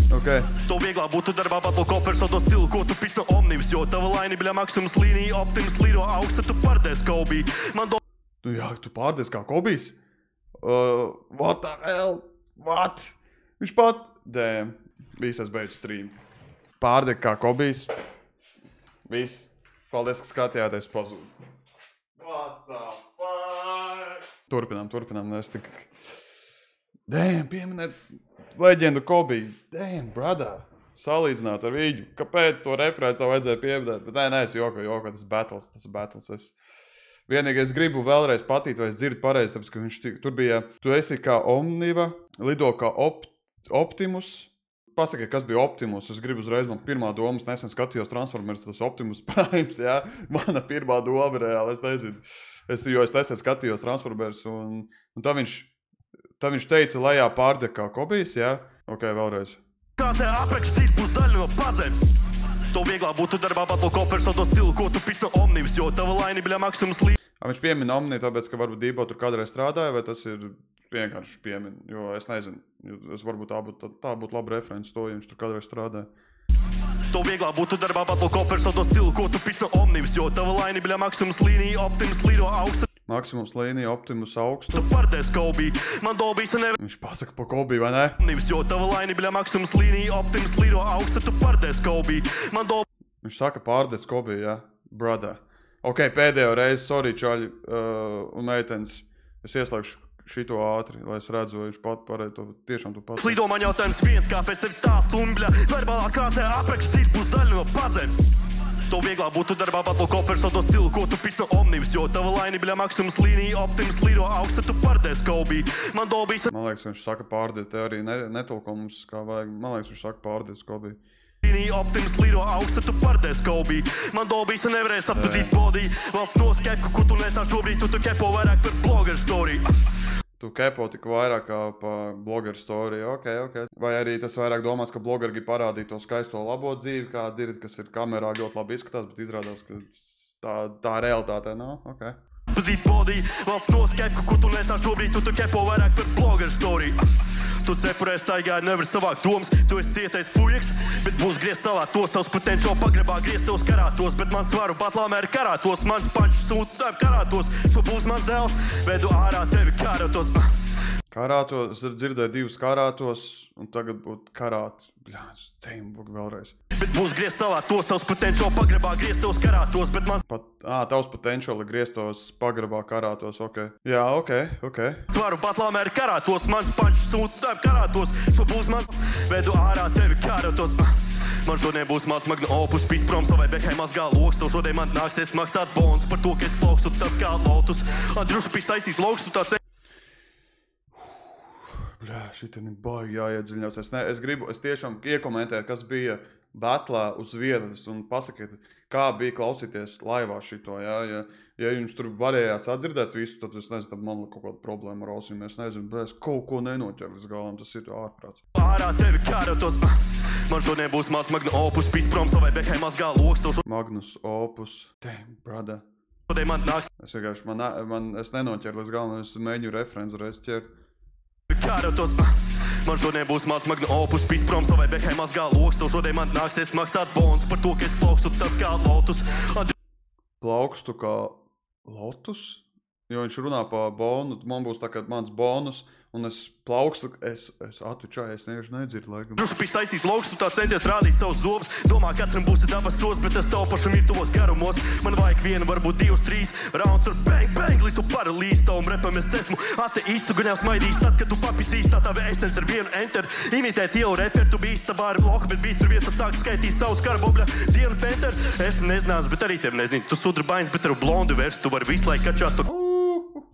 To vieglāk būtu darbā batlo kofers ar to stilu, ko tu pis no omnivs, jo tava laini bļa makstums līnija, optimus lido augsta, tu pārdēs Kobe. Jā, tu pārdēs kā Kobijs? What the hell? What? Viņš pat... Damn. Viss es beidzu stream. Pārdēk kā Kobijs. Viss. Paldies, ka skatījāties pazūd. What the fuck? Turpinām. Es tik... Damn, pieminēt leģendu Kobi. Damn, brother. Salīdzināt ar viņu. Kāpēc to referēts vajadzēja pieminēt? Bet nē, es jokoju. Tas ir battles. Vienīgi es gribu vēlreiz patīt, vai es dzirdu pareizi, tāpēc, ka viņš tur bija, tu esi kā Omniva, lido kā Optimus. Pasakiet, kas bija Optimus? Es gribu uzreiz, man pirmā doma, es nesen skatījos Transformers, tas Optimus Primes, jā. Mana pirmā doma reāli, es nezinu. Jo es nesen skatījos Transformers, un tā viņš teica, lejā pārdek kā Kobijs, jā. Ok, vēlreiz. Kācē apraksts cirbūs daļu no pazemes. To vieglāk būtu darbā batlo kofers ar to stilu, ko tu pis no omnivs, jo tava laini bļa makstums līnija. Viņš piemina Omni, tāpēc, ka varbūt Dībo tur kādreiz strādāja, vai tas ir vienkārši piemin, jo es nezinu. Es varbūt tā būtu laba references to, ja viņš tur kādreiz strādāja. To vieglāk būtu darbā batlo kofers ar to stilu, ko tu pis no omnivs, jo tava laini bļa makstums līnija, optimus lido augsta. Maksimums līnija, optimus augstu. Tu pārdēs Kobe. Man dobīs un nevar... Viņš pasaka pa Kobe, vai ne? Jo tava laini bļa makstums līnija, optimus lido augsta, tu pārdēs Kobe. Viņš saka pārdēs Kobe, jā. Brother. Ok, pēdējo reizi, sorry, čaļi un meitenes. Es ieslēgšu šito ātri, lai es redzu, vai viņš pat pārēj to tiešām tu pats. Lido man jautājums viens, kāpēc tev tā stumbļa, verbālā kācē apraksts cirbūs daļu no pazemes. To vieglāk būtu darbā batlo kofers ar to stilu, ko tu pis no omnivs, jo tava laini bļa makstums līnija, optimus lido augsta, tu pārdēs Kobe. Man liekas, viņš saka pārdēt, te arī netulko mums kā vajag. Man liekas, viņš saka pārdēs Kobe. Līnija, optimus lido augsta, tu pārdēs Kobe. Man dobīs un nevarēs atpazīt body. Valsts noskepku, ko tu nesā šobrīd, tu kepo vairāk par blogger story. Tu kepo tik vairāk kā pa blogger story, ok. Vai arī tas vairāk domās, ka blogger grib parādīt to skaisto labo dzīvi, kāda ir, kas ir kamerā ļoti labi izskatās, bet izrādās, ka tā realitātē nav, ok. Pazīt body, valsts noskepku, ko tu nesā šobrīd, tu kepo vairāk par blogger story. Tu cepurē staigāji, nevar savākt domas, tu esi cietais fujeks, bet būs griezt salātos, tavs potenciāli pagrabā griezt tevs karātos, bet mans svaru batlāmē ir karātos, mans pančs sūta karātos, šo būs mans dēls, vedu ārā tevi karātos. Karātos, es dzirdēju divus karātos, un tagad būtu karāt. Bļāns, teimu būtu vēlreiz. Bet būs griezt salātos, tavs potenciāli pagrabā griezt tevs karātos, bet mans... Tavs potenciāli griezt tos pagrabā karātos, ok. Jā, ok. Svaru batlāmē ir karātos, mans pančs sūta karātos, šo būs mans... Vedu ārā tevi karātos. Man šodien būs mans magna opus, pis prom savai bekai mazgā loks, tev šodien man nāksies maksāt bonus par to, ka es plaukstu tas kā lotus. Andrušu pis taisīt lokstu tāds... Bļā, šitien ir baigi jāiedziļinās. Es tiešām iekomentēju, kas bija batlā uz vietas un pasakiet, kā bija klausīties laivā šito, jā. Ja jums tur varējāt sadzirdēt visu, tad es nezinu, tad man kaut kāda problēma ar ausīm. Es nezinu, bet es kaut ko nenoķeru līdz galam, tas ir ārprāts. Ārā tevi karātos, man šodien būs mans magna opus, pis prom savai bekai mazgā loks, tev Magnus opus, damn, brother. šodien man nāks... Es vienkārši, es nenoķeru līdz galam, es mēģinu referenci reiz ķert. Karātos, man šodien būs mans magna opus, pis prom savai bekai mazgā loks, tev šodien man nāksies maksāt bonus par to, ka es plaukstu tas kā lotus. plaukstu kā Lotus, jo viņš runā pa bonu, man būs tā kā mans bonus, un es plaukstu, es atvičāju, es vienkārši nedzirdu, laikam. Drušpīs taisīt laukstu, tā centies rādīt savus zobus. Domā, katram būs dabas sos, bet es tev pašam ir tuvos garumos. Man vajag vienu, varbūt 2, 3 rounds ar bang, bang, līdz tu paralīzi tavam repam es esmu ateistu, gan jau smaidīs tad, kad tu papisīs tā tava esens ar vienu enter. Imitēt jau reper, tu bijis tabā ar bloku, bet bija tur vieta sāk skaitīt savus karbobļa dienu penter. Es nezināšu, bet arī tev nezinu, tu sudrabains, bet tev blondi vers, tu vari visu laiku kačāt.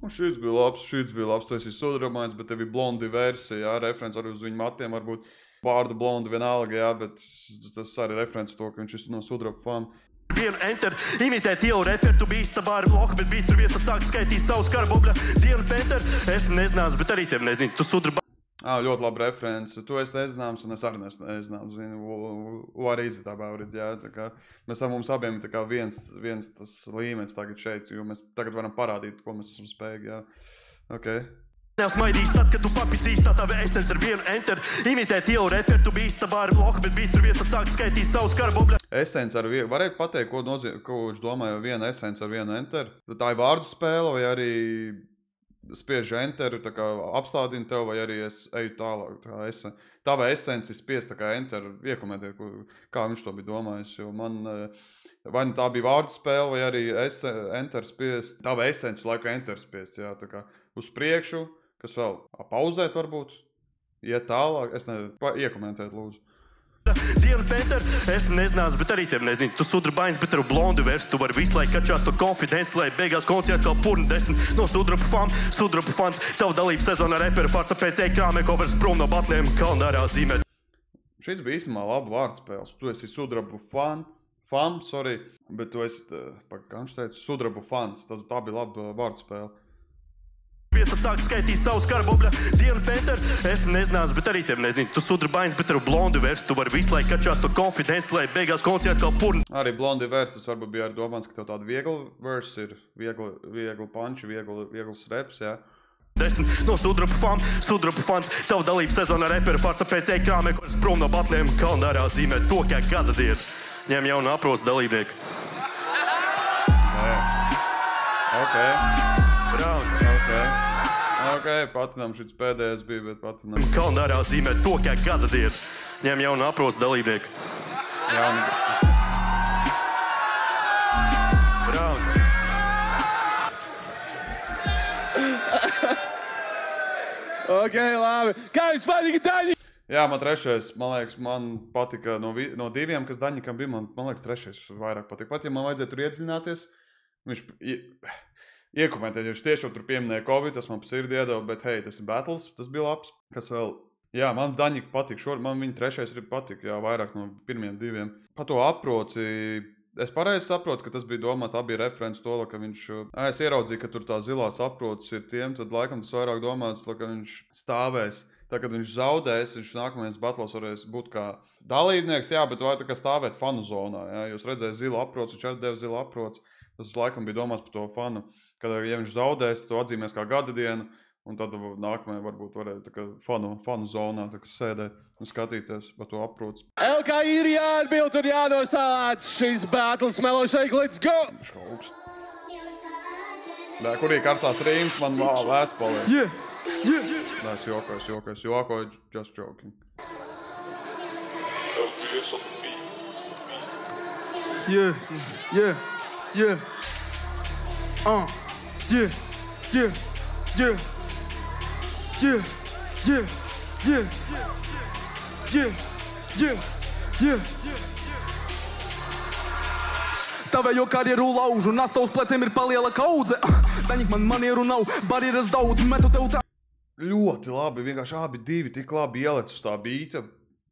Šīs bija labs, tu esi sudrabains, bet tev ir blondi versija, jā, referents arī uz viņu matiem, varbūt vārdu blondi vienalga, jā, bet tas arī referents to, ka viņš ir no sudraba fanu. Vienu enter, imitēt jau reper, tu bijis tabā ar bloku, bet bija tur vieta sāk skaitīt savus karbobļa dienu penter. Es nezināšu, bet arī tev nezinu, tu sudrabains. Ļoti labi referents. Tu esi nezināms, un es arī nezināms. What is it about it, jā. Tā kā mēs mums abiem tā kā viens tas līmenis tagad šeit, jo mēs tagad varam parādīt, ko mēs esam spējīgi, jā. Okay. Smaidīs tad, kad tu papisīs tā tava esens ar vienu enter. Imitēt jau reper, tu bijis tabā ar bloku, bet bija tur vieta sāk skaitīt savus karbobļa. Esens ar vienu, varētu pateikt, ko viņš domāja viena esens ar vienu enter? Tā ir vārdu spēle, vai arī spiež enteru, tā kā apstādina tev, vai arī es eju tālāk. Tava esence ir spiest, tā kā enteru, iekomentēt, kā viņš to bija domājis, jo man, vai tā bija vārdu spēle, vai arī enter spiest, tava esence laiku enter spiest, jā, tā kā uz priekšu, kas vēl pauzēt varbūt, iet tālāk, es nezinu, iekomentēt lūdzu. Dienu penter, es nezināšu, bet arī tev nezinu, tu sudrabains, bet tev blondi vers, tu vari visu laiku kačāt to confidence, lai beigās koncerti kā purni 10 no sudraba fans, tavu dalību sezonā repera fars, tāpēc krāmē covers prom no batliem kalendārā zīmēt. Šis bija īstenībā laba vārdspēles, tu esi sudrabu bet tu esi, kā viņš teica, sudrabu fans, tā bija laba vārdspēle. Vieta sāk skaitīt savus karbobļa dienu penter, es nezināšu, bet arī tev nezinu, tu sudrabains, bet tev blondi vers, tu vari visu laiku kačāt to confidence, lai beigās koncerti kā purni. Arī blondi vers, tas varbūt bija arī domāts, ka tev tāda viegla vers ir, viegla panči, viegls reps, jā. 10 no sudraba fans, tavu dalību sezonā repera fars, tāpēc krāmē prom no batliem kalendārā zīmēt to, kā gada dienu. Ņem jaunu aprots dalībnieku. Ok, patinām šis pēdējais bija, bet patinām. Kalendārā zīmēt to, kā gada dienu. Ņem jaunu aprots dalībnieku. Brauns. Ok, labi. Kā jums patika Daņi? Jā, man trešais, man liekas, man patika no 2, kas Daņikam bija, man liekas, trešais vairāk patika. Pat, ja man vajadzēja tur iedziļināties, viņš iekomentēt, viņš tiešām tur pieminēja Covid, tas man pa sirdi iedeva, bet hei, tas ir battles, tas bija labs. Kas vēl? Jā, man Daņika patika, man viņa trešais arī patika, jā, vairāk no pirmiem 2. Pa to aproci, es pareizi saprotu, ka tas bija domāt, abi referents to, ka viņš, es ieraudzīju, ka tur tā zilās aprocis ir tiem, tad laikam tas vairāk domāts, ka viņš stāvēs. Tā, kad viņš zaudēs, viņš nākamajās battlos varēs būt kā dalībnieks, jā, bet vai tā kā stāvēt fanu zonā, jā, jūs redzēja zilu aproci, viņš arī deva zilu aproci, tas laikam bija domāts par to fanu, kad, ja viņš zaudēs, to atzīmēs kā gada dienu, un tad nākamajā varbūt varēja tā kā fanu zonā tā kā sēdēt un skatīties par to aproci. LK ir jāatbild un jānostāds šis battles melošaik, let's go! Šauks. Kurī karstās rīms, man vēs paliek. Yeah. Nē, es jokoju, just joking. Yeah. Tavējo karjeru laužu, nasta uz pleciem ir paliela kaudze. Daņik man manieru nav, barjeras daudz, metu tev tā. Ļoti labi, vienkārši abi 2 tik labi ielec uz tā bīta.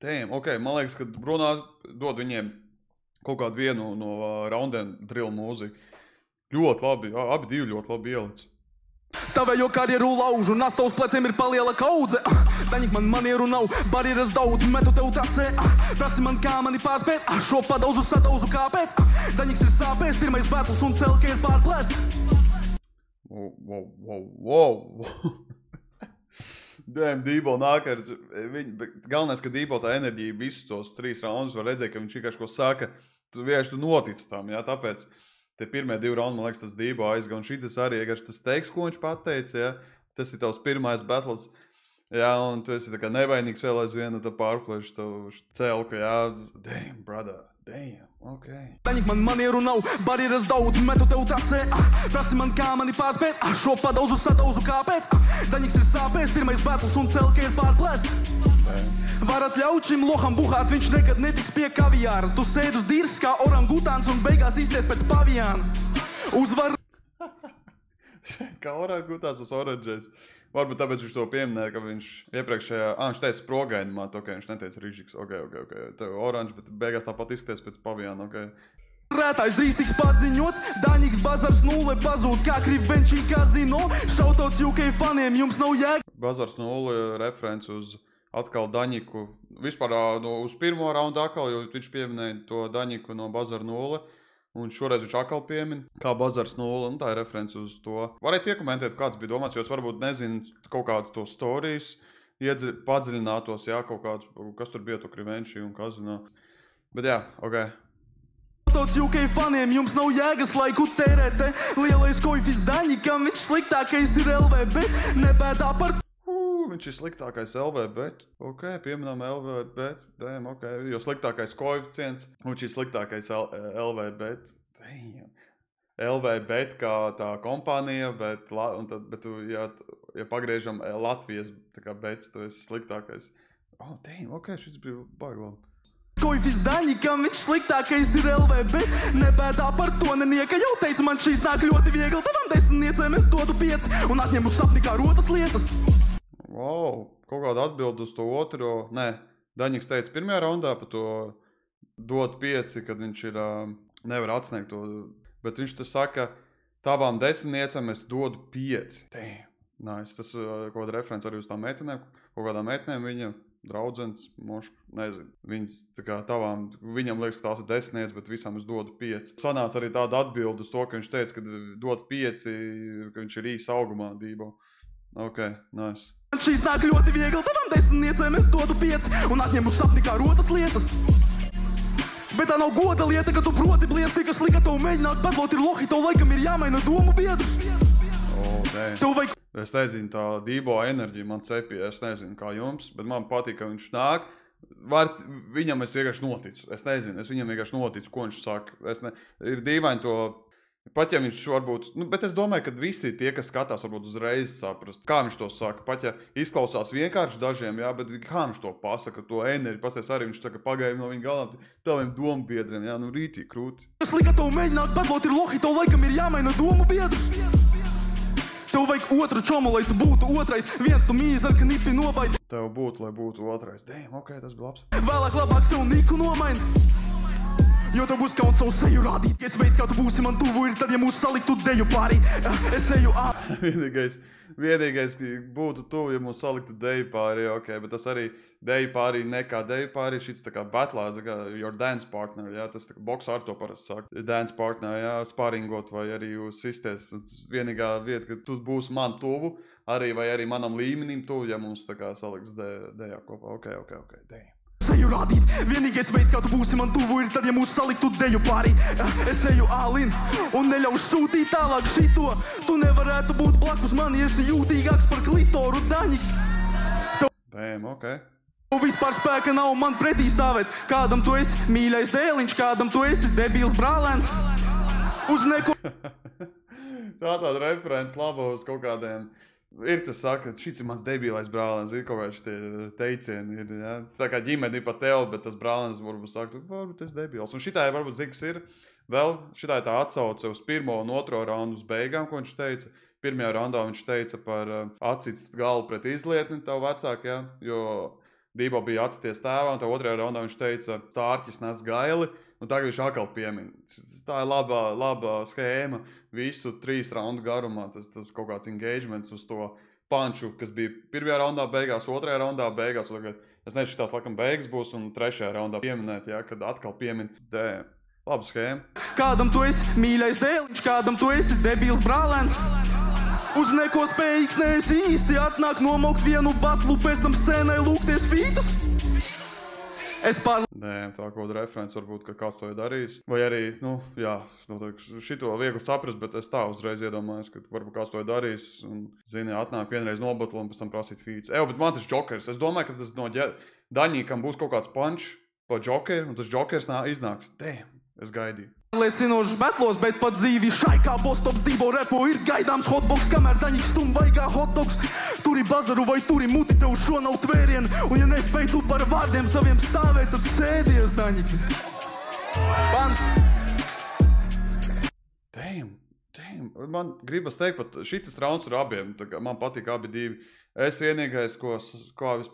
Tēm, ok, man liekas, ka Brunā dod viņiem kaut kādu vienu no raundiem drill mūziku. Ļoti labi, abi 2 ļoti labi ielec. Tavējo karjeru laužu, nasta uz pleciem ir paliela kaudze. Daņik man manieru nav, barjeras daudz, metu tev trasē. Prasi man, kā mani pārspēt, šo padauzu sadauzu kāpēc. Daņiks ir sāpēs, pirmais battles un celka ir pārplēst. Wow. Damn, Dībo nāk ar... Galvenais, ka Dībo tā enerģija visus tos 3 raundus var redzēt, ka viņš vienkārši ko saka, tu vienkārši notic tam, jā, tāpēc Tie pirmie 2 raundi, man liekas, tas Dībo aizgāja. Un šitas arī, tas teiks, ko viņš pateica, ja? Tas ir tavs pirmais battles. Jā, un tu esi tā kā nevainīgs vēl aizvien, un tu pārplēši tavu celku, jā. Damn, brother, damn, ok. Daņik man manieru nav, barjeras daudz, metu tev trasē. Prasi man, kā mani pārspēt, šo padauzu sadauzu kāpēc. Daņiks ir sāpēs, pirmais battles un celka ir pārplēst. Varat ļaut šim loham buhāt, viņš nekad netiks pie kaviāra. Tu sēd uz dīrs kā orangutāns un beigās izties pēc pavijāna. Uzvar... Kā orangutāns uz oranžēs. Varbūt tāpēc viņš to pieminēja, ka viņš iepriekšējā... viņš teica sprogainumā, viņš neteica rižģiks. Ok. Tev oranž, bet beigās tāpat izskaties pēc pavijāna, ok. Rētājs drīz tiks paziņots, Daņiks Bazars 0 pazūd, kā Krivenčī kazino. Šautauts UK faniem, jums nav jēga. Bazars 0 referents uz atkal Daņiku. Vispār uz pirmo raundu atkal, jo viņš pieminēja to Daņiku no Bazar 0. Un šoreiz viņš atkal piemin, kā Bazars 0, un tā ir referents uz to. Varētu iekomentēt, kāds bija domāts, jo es varbūt nezinu kaut kādas to storijas, padziļinātos, jā, kaut kāds, kas tur bija to Krivenčī un kazino. Bet jā, ok. Tauts UK faniem, jums nav jēgas laiku tērēt, lielais koifis Daņikam, viņš sliktākais ir LV, bet nebēdā par... Viņš ir sliktākais LV, bet, ok, pieminām LV, bet, damn, ok, jo sliktākais koeficients, viņš ir sliktākais LV, bet, damn. LV, bet kā tā kompānija, bet tu, ja pagriežam Latvijas, tā kā bets, tu esi sliktākais. Oh, damn, ok, šis bija baigi labi. Koifis Daņikam, viņš sliktākais ir LV, bet nebēdā par to nenieka. Jau teicu, man šīs nāk ļoti viegli, tavam 10 niecēm es dodu 5 un atņemu sapni kā rotas lietas. Wow, kaut kāda atbild uz to otro. Nē, Daņiks teica pirmajā raundā par to dot 5, kad viņš ir nevar atsniegt to. Bet viņš tas saka, tavām 10 niecēm es dodu 5. Damn, nice. Tas kaut kāda referents arī uz tām meitenēm. Kaut kādām meitenēm viņa draudzens, mošk, nezinu. Viņas tā kā tavām, viņam liekas, ka tās ir 10 niecas, bet visām es dodu 5. Sanāca arī tāda atbild uz to, ka viņš teica, ka dot 5, ka viņš ir īs augumā Dībo. Ok, nice. Šīs nāk ļoti viegli, tavam 10 niecēm es dodu 5 un atņemu sapni kā rotas lietas. Bet tā nav goda lieta, ka tu proti bliesti, kas lika tev mēģināt badlot ir lohi, tev laikam ir jāmaina domu biedrs. Oh, damn. Es nezinu, tā Dībo enerģija man cepīja, es nezinu kā jums, bet man patīk, ka viņš nāk. Viņam es vienkārši noticu, es nezinu, es viņam vienkārši noticu, ko viņš saka. Ir dīvaini to... Pat ja viņš varbūt, bet es domāju, ka visi tie, kas skatās, varbūt uzreiz saprast, kā viņš to saka. Pat ja izklausās vienkārši dažiem, jā, bet kā viņš to pasaka, to enerģiju, pasies arī viņš tā kā pagāja no viņa galām taviem domu biedriem, jā, rītī krūti. Kas lika tev mēģināt badlot ir lohi, tev laikam ir jāmaina domu biedrs. Tev vajag otru čomu, lai tu būtu otrais, viens tu mīz ar knipi nobaidi. Tev būtu, lai būtu otrais. Damn, ok, tas bija labs. Vēlāk labāk sev niku nomaini. Jo tev būs kauns savu seju rādīt, ja es veids, kā tu būsi man tuvu ir, tad ja mūs saliktu deju pārī, es eju Vienīgais būtu tuvu, ja mūs saliktu deju pārī, ok, bet tas arī deju pārī nekā deju pārī, šits tā kā batlā, tā kā your dance partner, jā, tas tā kā boksā ar to parasti saka. Dance partner, jā, sparingot vai arī jūs sistēs, vienīgā vieta, ka tu būsi man tuvu, arī vai arī manam līmenim tuvu, ja mums tā kā saliks dejā kopā, ok, damn. Seju rādīt, vienīgais veids, kā tu būsi man tuvu ir, tad ja mūs saliktu deju pārī, es eju ālin un neļaušu sūtīt tālāk šito. Tu nevarētu būt blakus mani, esi jūtīgāks par klitoru Daņik. Damn, ok. Tev vispār spēka nav man pretī stāvēt. Kādam tu esi mīļais dēliņš, kādam tu esi debils brālēns. Uz neko... Tātad referents labo uz kaut kādiem... Ir tas saka, šis ir mans debilais brālēns, ir kaut kāds tie teicieni, ir, ja? Tā kā ģimeni pa tev, bet tas brālēns varbūt saka, varbūt es debils. Un šitā varbūt zikas ir, vēl šitā tā atsauce uz pirmo un otro raundu uz beigām, ko viņš teica. Pirmajā raundā viņš teica par atsits galvu pret izlietni tavu vecāku, ja? Jo Dībo bija atsities tēvā, un tā otrajā raundā viņš teica, tārķis nes gaili, un tagad viņš atkal piemin. Tā ir laba schēma visu 3 raundu garumā. Tas kaut kāds engagements uz to panču, kas bija pirmajā raundā beigās, otrajā raundā beigās. Es nezinu, šitās laikam beigas būs un trešajā raundā pieminēt, ja, kad atkal piemin. Laba schēma. Kādam tu esi mīļais dēliņš, kādam tu esi debils brālēns. Uz neko spējīgs neesi īsti atnāk nomaukt vienu batlu, pēc tam scēnai lūgties fītus. Nē, tā kaut kāda referents varbūt, ka kāds to ir darījis. Vai arī, šito viegli saprast, bet es tā uzreiz iedomājos, ka varbūt kāds to ir darījis un, zini, atnāk vienreiz nobatli un pēc tam prasīt feeds. Bet man tas jokers. Es domāju, ka tas no Daņīkam būs kaut kāds punch pa jokeru, un tas jokers iznāks. Es gaidīju. Liecinošs betlos, bet pat dzīvi šai kā Bostoks Dībo repo ir gaidāms hotbox, kamēr Daņiks stum vaigā hotdogs. Turi bazaru vai turi muti, tev šo nav tvērienu, un ja nespēj tu par vārdiem saviem stāvēt, tad sēdies, Daņiki. Bans! Man gribas teikt, pat šitas rauns ar abiem, man patīk abi divi. Es vienīgais, ko es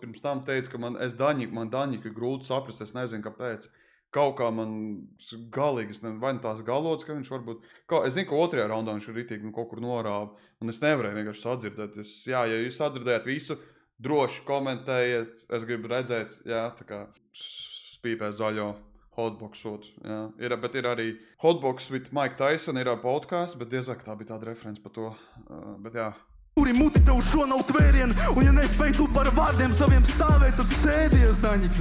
pirms tam teicu, ka man Daņiku ir grūti saprast, es nezinu, kāpēc. Kaut kā man galīgi, vai tās galots, ka viņš varbūt... Es zinu, ka otrajā raundā viņš ir ritīgi kaut kur norāva, un es nevarēju vienkārši sadzirdēt. Ja jūs sadzirdējat visu, droši komentējiet, es gribu redzēt, tā kā spīpē zaļo hotboxot. Bet ir arī Hotbox with Mike Tyson, ir podcasts, bet diez vai tā bija tāda reference par to. Bet jā. Turi muti, tev šo nav tvērienu, un ja nespēj tu par vārdiem saviem stāvēt, tad sēdies, Daņiki.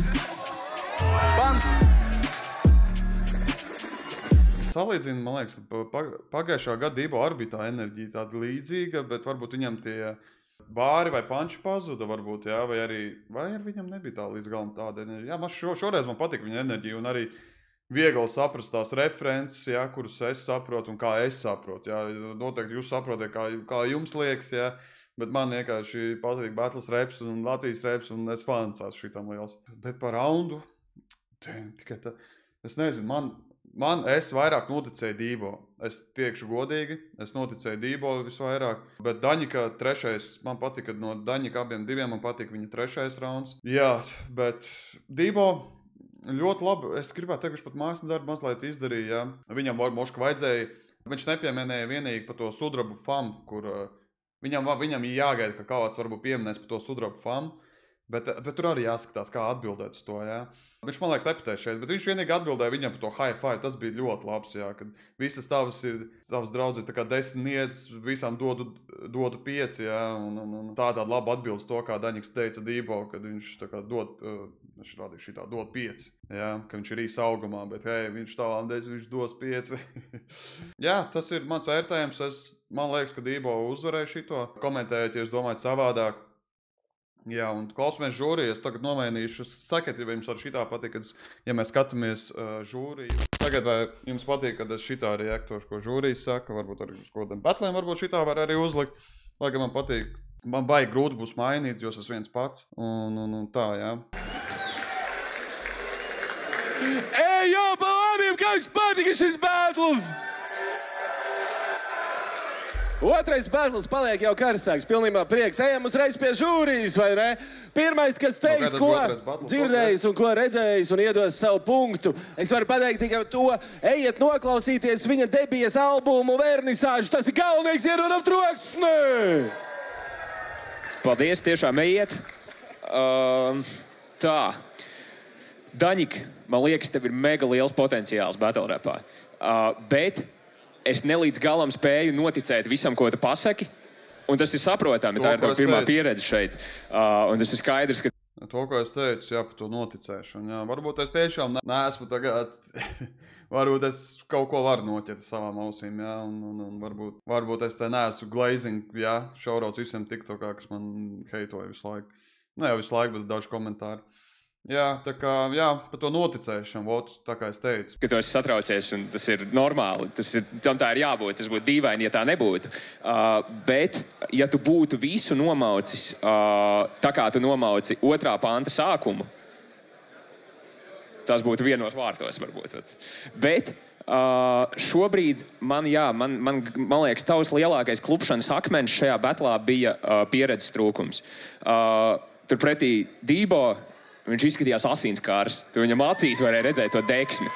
Bans! Salīdzinu, man liekas, pagājušā gada Dībo arī bija tā enerģija tāda līdzīga, bet varbūt viņam tie bāri vai panči pazuda, varbūt, vai arī viņam nebija tā līdz galam tāda enerģija. Šoreiz man patīk viņa enerģija un arī viegli saprast tās references, kuras es saprotu un kā es saprotu. Noteikti jūs saprotiet, kā jums liekas, bet man vienkārši patīk Battles reps un Latvijas reps un es fans šitam liels. Bet par raundu, tikai tā, es nezinu, es vairāk noticēju Dībo. Es tiekšu godīgi, es noticēju Dībo visvairāk. Bet Daņika trešais, man patika, no Daņika abiem diviem man patika viņa trešais rauns. Jā, bet Dībo ļoti labi. Es gribētu teikt, viņš pat mākslinieku darbu mazliet izdarīja. Viņam moška vajadzēja. Viņš nepieminēja vienīgi par to sudrabu famu, kur viņam ir jāgaida, ka kāds varbūt pieminēs par to sudrabu famu. Bet tur arī jāskatās, kā atbildēt uz to, Viņš, man liekas, nepatēja šeit, bet viņš vienīgi atbildēja viņam par to high five. Tas bija ļoti labs, kad visas tavas draudzes tā kā 10 nieces, visām dodu 5, un tāda laba atbildes to, kā Daņiks teica Dībo, kad viņš tā kā dod 5, ka viņš ir īsa augumā, bet viņš tālām 10, viņš dos 5. Tas ir mans vērtējums. Man liekas, ka Dībo uzvarēja šito. Komentējiet, ja jūs domājat savādāk. Un klausamies žūriju, es tagad nomainīšu. Sakiet, ja jums ar šitā patīk, ja mēs skatāmies žūriju. Tagad vai jums patīk, kad es šitā reaktošu, ko žūrijas saka, varbūt arī uz kodiem batlēm, varbūt šitā var arī uzlikt. Lai gan man patīk, man baigi grūti būs mainīt, jo es esmu viens pats. Un tā, pa labiem, kā jums patika šis battles! Otrais battles paliek jau karstāks, pilnībā prieks. Ejam uzreiz pie žūrijas, vai ne? Pirmais, kas teiks, ko dzirdējis un ko redzējis un iedos savu punktu. Es varu pateikt tikai to, ejiet noklausīties viņa debijas albumu vernisāžu. Tas ir galvenais, ierodam troksni! Paldies, tiešām ejiet. Tā. Daņik, man liekas, tev ir mega liels potenciāls battle rapā. Bet es nelīdz galam spēju noticēt visam, ko tu pasaki, un tas ir saprotami. Tā ir tā pirmā pieredze šeit. Un tas ir skaidrs, ka... To, ko es teicu, par to noticēšanu. Varbūt es tiešām neesmu tagad... Varbūt es kaut ko varu noķert savām ausīm, un varbūt es te neesmu glazing, šaurauts visiem tiktokā, kas man heitoja visu laiku. Ne jau visu laiku, bet daži komentāri. Tā kā, par to noticēšanu, tā kā es teicu. Ka tu esi satraucies, un tas ir normāli. Tam tā ir jābūt. Tas būtu dīvaini, ja tā nebūtu. Bet, ja tu būtu visu nomaucis, tā kā tu nomauci 2. panta sākumu, tas būtu vienos vārtos, varbūt. Bet šobrīd man liekas, tavs lielākais klupšanas akmens šajā batlā bija pieredzes trūkums. Turpretī Dībo, viņš izskatījās asinskārs. Tu viņam acīs varēja redzēt to deksmi.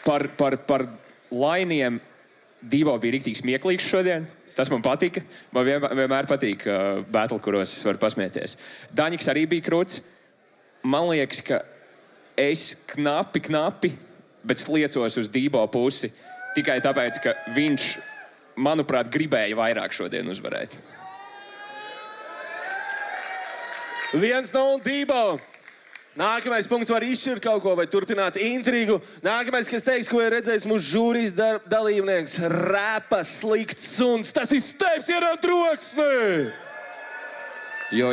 Par lainiem Dībo bija riktīgi smieklīgs šodien. Tas man patika. Man vienmēr patīk battle, kuros es varu pasmieties. Daņiks arī bija krūts. Man liekas, ka es knapi, bet sliecos uz Dībo pusi. Tikai tāpēc, ka viņš, manuprāt, gribēja vairāk šodien uzvarēt. 1-0 Dībo. Nākamais punkts var izšķirt kaut ko vai turpināt intrigu. Nākamais, kas teiks, ko ir redzējis mūsu žūrijas dalībnieks. Rapa slikts suns. Tas ir Steips Ieran Troksni! Jo.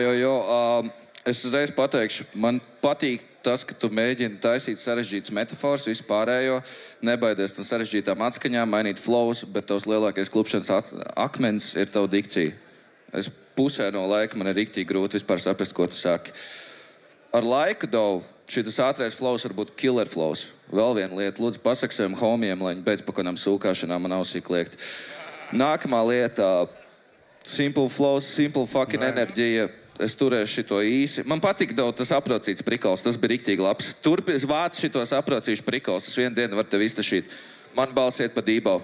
Es uzreiz pateikšu, man patīk tas, ka tu mēģini taisīt sarežģītas metafors, vispārējo, nebaidies tam sarežģītām atskaņām, mainīt flows, bet tavs lielākais klupšanas akmens ir tavu dikciju. Es pusē no laika man ir riktīgi grūti vispār saprast, ko tu saki. Ar laiku, šitas ātrais flows var būt killer flows. Vēl viena lieta, lūdzu pasaka saviem homiem, lai viņi beidz pa kādām sūkāšanām man ausī kliegt. Nākamā lieta, simple flows, simple fucking enerģija. Es turēšu šito īsi. Man patīk tas aprocīts prikols, tas bija riktīgi labs. Turpinies vāc šitos aprocīšu prikols, es vienu dienu varu tev iztašīt. Man balsiet pa Dībo.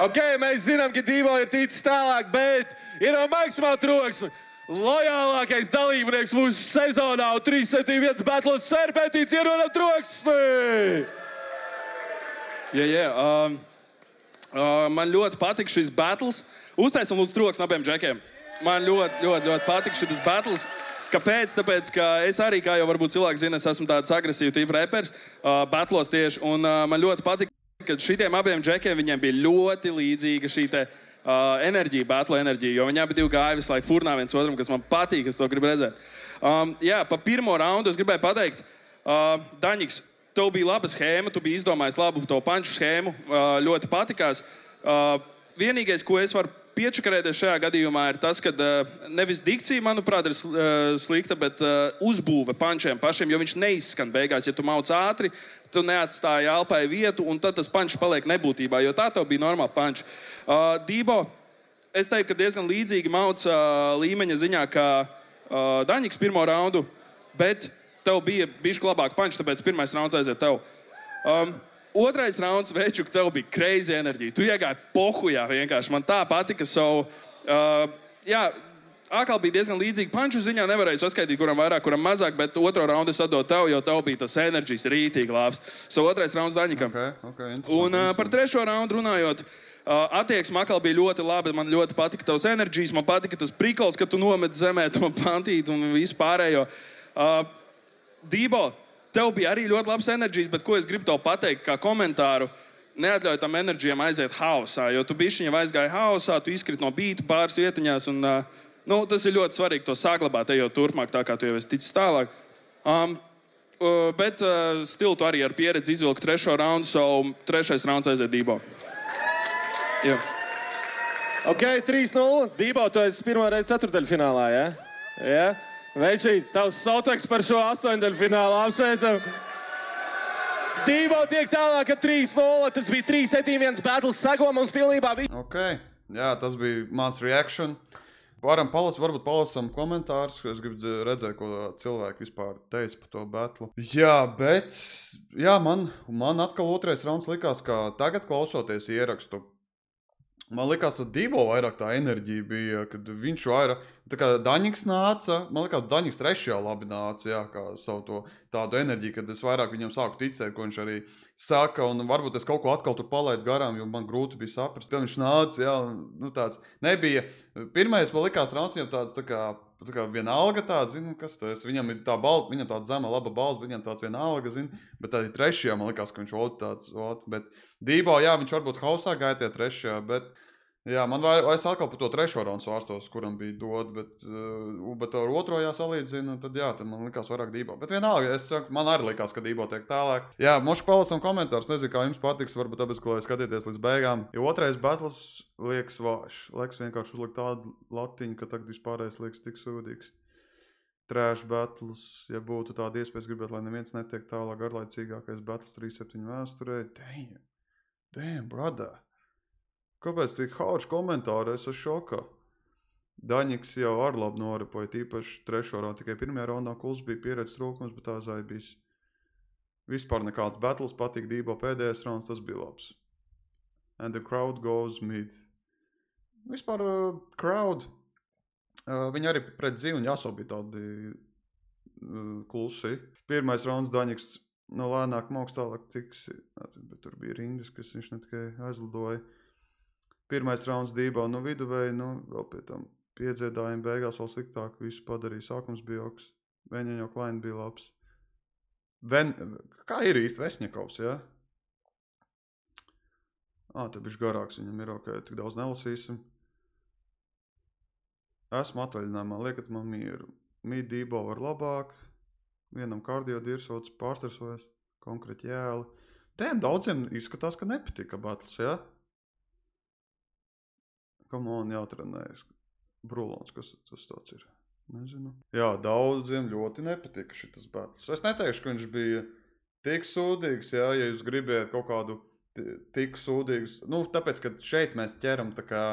Ok, mēs zinām, ka Dībo ir ticis tālāk, bet ir maksimāli Troksni. Lojālākais dalībnieks mūsu sezonā un 371 Battles Serpentīts Ieran Troksni! Man ļoti patīk šis battles. Uztaisam lūdzu Troksni abiem džekiem. Man ļoti patīk šis battles. Kāpēc? Tāpēc, ka es arī, kā jau varbūt cilvēki zina, es esmu tāds agresīvu tipu repers, battlos tieši, un man ļoti patīk, ka šitiem abiem džekiem viņiem bija ļoti līdzīga šī te enerģija, battle enerģija, jo viņi abi divi gāja visu laiku furnā viens otram, kas man patīk, es to gribu redzēt. Pa pirmo raundu es gribēju pateikt, Daņiks, tev bija laba schēma, tu biji izdomājis labu to panču schēmu, ļoti patikās. Vienīgais, ko es varu piečakarēties šajā gadījumā, ir tas, ka nevis dikcija, manuprāt, ir slikta, bet uzbūve pančiem pašiem, jo viņš neizskan beigās. Ja tu mauc ātri, tu neatstāji elpai vietu, un tad tas pančs paliek nebūtībā, jo tā tev bija normāla panča. Dībo, es teiktu, ka diezgan līdzīgi mauc līmeņa ziņā, kā Daņiks pirmo raundu, bet tev bija bišķi labāk pančs, tāpēc pirmais rauns aiziet tev. Otrais rauns, Večuk, tev bija crazy enerģija. Tu iegāji pohujā vienkārši. Man tā patika. Atkal bija diezgan līdzīgi. Panču ziņā nevarēju saskaitīt, kuram vairāk, kuram mazāk, bet otro raundu es atdodu tev, jo tev bija tas enerģijas rītīgi labs. Otrais rauns Daņikam. Un par trešo raundu runājot, attieksme atkal bija ļoti labi. Man ļoti patika tavs enerģijas, man patika tas prikols, ka tu nomet zemē to pantīti un visu pārējo. Dībo, tev bija arī ļoti labs enerģijas, bet ko es gribu tev pateikt kā komentāru, neatļauj tam enerģijam aiziet hausā, jo tu bišķiņa aizgāji hausā, tu izkrit no bīta pāris vietiņās, un tas ir ļoti svarīgi to saglabāt, ejot turpmāk, tā kā tu jau esi ticis tālāk. Bet stilu tu arī ar pieredzi izvilku trešo raundu, trešais rauns aiziet Dībo. Ok, 3-0. Dībo, tu esi pirmo reizi ceturdaļfinālā, ja? Ja? Večīt, tavs soteks par šo astoņdaļfinālu apsveicam. Dībo tiek tālāk ar 3-0. Tas bija 3-7-1 battles. Sako mums pilnībā. Ok, jā, tas bija mans reaction. Varbūt palasam komentārus, es gribu redzēt, ko cilvēki vispār teica par to battle. Jā, bet, man atkal otrais rauns likās, ka tagad klausoties ierakstu, man likās, ka Dībo vairāk tā enerģija bija, kad viņš vairāk, tā kā Daņiks nāca, man likās, Daņiks trešajā labi nāca, jā, kā savu to tādu enerģiju, kad es vairāk viņam sāku ticēt, ko viņš arī saka, un varbūt es kaut ko atkal tur palaidu garām, jo man grūti bija saprast, tad viņš nāca, jā, tāds nebija. Pirmais, man likās, rauns viņam tāds, tā kā vienalga tāds, kas tas, viņam ir viņam tāda zema laba balss, bet viņam tāds vienalga, bet tā ir trešajā, man likās, ka viņš tāds, bet Dībo, jā, viņš varbūt hausā gāja tie trešajā, bet, jā, es atkal par to trešo raundu svārstos, kuram bija dod, bet ar otro jāsalīdzina, tad jā, tad man likās vairāk Dībo. Bet vienalga, man arī likās, ka Dībo tiek tālāk. Jā, moši palasam komentārus, nezinu, kā jums patiks, varbūt tāpēc, ka lai skatieties līdz beigām. Jo otrais battles liekas vājš. Liekas vienkārši uzlikt tādu latiņu, ka tagad vispārējais liekas tik sūdīgs. Trash battles, ja būtu tāda iespējas gribēt, lai neviens netiek tālāk garlaicīgākais battles 3-7 vēsturē. Damn, brother. Kāpēc tik hauč komentāri? Es esmu šokā. Daņiks jau ar labi noripoja, tīpaši trešo raundu. Tikai pirmajā raundā kluss bija pieredzes trūkums, bet tā zai bijis. Vispār nekāds battles patīk Dībo pēdējais rauns, tas bija labs. And the crowd goes mid. Vispār crowd. Viņi arī pret Zīvu un Jāso bija tādi klusi. Pirmais rauns Daņiks no lēnāk mauks tālāk tiks, bet tur bija rindas, kas viņš ne tikai aizlidoja. Pirmais rauns Dībo no viduvēja, vēl pie tam Piedziedājumi beigās vēl sliktāk, visu padarīja. Sākums bija joks. Viņam jau Klein bija labs. Kā ir īsti Vesņakovs, ja? Te bišķi garāks viņam ir, ok, tik daudz nelasīsim. Esmu atvaļinājumā, liekat man mieru. Dībo var labāk, vienam kardio dirsots, pārstresojas, konkrēti jēli. Daudziem izskatās, ka nepatika battles, ja? Come on, jātrenējas. Brulons, kas tas tāds ir? Nezinu. Jā, daudziem ļoti nepatika šitas battles. Es neteikšu, ka viņš bija tik sūdīgs, ja jūs gribiet kaut kādu tik sūdīgus. Tāpēc, ka šeit mēs ķeram tā kā...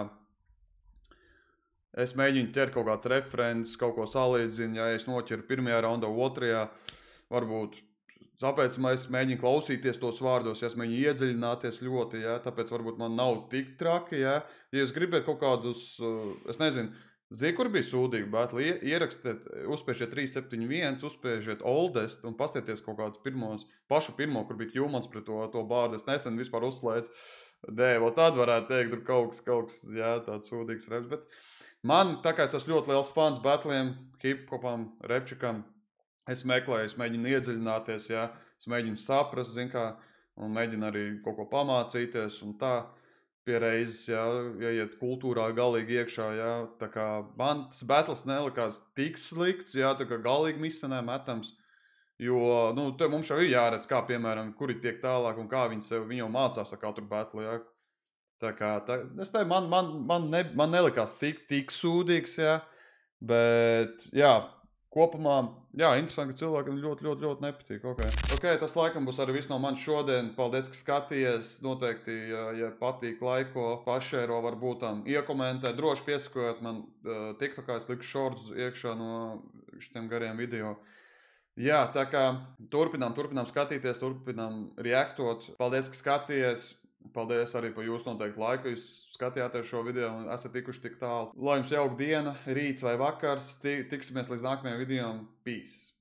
Es mēģinu ķert kaut kāds referents, kaut ko salīdzinu, ja es noķeru pirmajā raundā, otrajā, varbūt... Tāpēc es mēģinu klausīties tos vārdos, ja es mēģinu iedziļināties ļoti, ja? Tāpēc varbūt man nav tik traki, ja jūs gribat kaut kādus, es nezinu, kur bija sūdīgi battle, ierakstiet, uzspiežiet 371, uzspiežiet oldest un pastieties kaut kādus pašu pirmo, kur bija Humans pret to bārdu, es nesen vispār uzslēdzu, tad varētu teikt, tur kaut kas, jā, tāds sūdīgs reps, bet man, tā kā es esmu ļoti liels fans battliem, hip-hopam, repčikam, es meklēju, es mēģinu iedziļināties, ja? Es mēģinu saprast, un mēģinu arī kaut ko pamācīties, un tā pie reizes, ja iet kultūrā galīgi iekšā, ja? Tā kā man tas battles nelikās tik slikts, ja? Tā kā galīgi mistenē metams, jo, mums jau ir jāredz, kā, piemēram, kuri tiek tālāk, un kā viņi jau mācās ar katru battle, ja? Tā kā, man nelikās tik sūdīgs, ja? Bet, jā, kopumā, jā, interesanti, ka cilvēkiem ļoti nepatīk. Ok, tas laikam būs arī viss no manis šodien. Paldies, ka skatījies. Noteikti, ja patīk, laiko, pašēro, varbūt iekomentē. Droši piesakojot man TikTokā, es liku shorts iekšā no šitiem gariem video. Jā, tā kā turpinām skatīties, turpinām reaktot. Paldies, ka skatījies. Paldies arī par jūsu noteikti laiku. Jūs skatījāties šo video un esat tikuši tik tālu. Lai jums jauka diena, rīts vai vakars. Tiksimies līdz nākamajam video. Peace!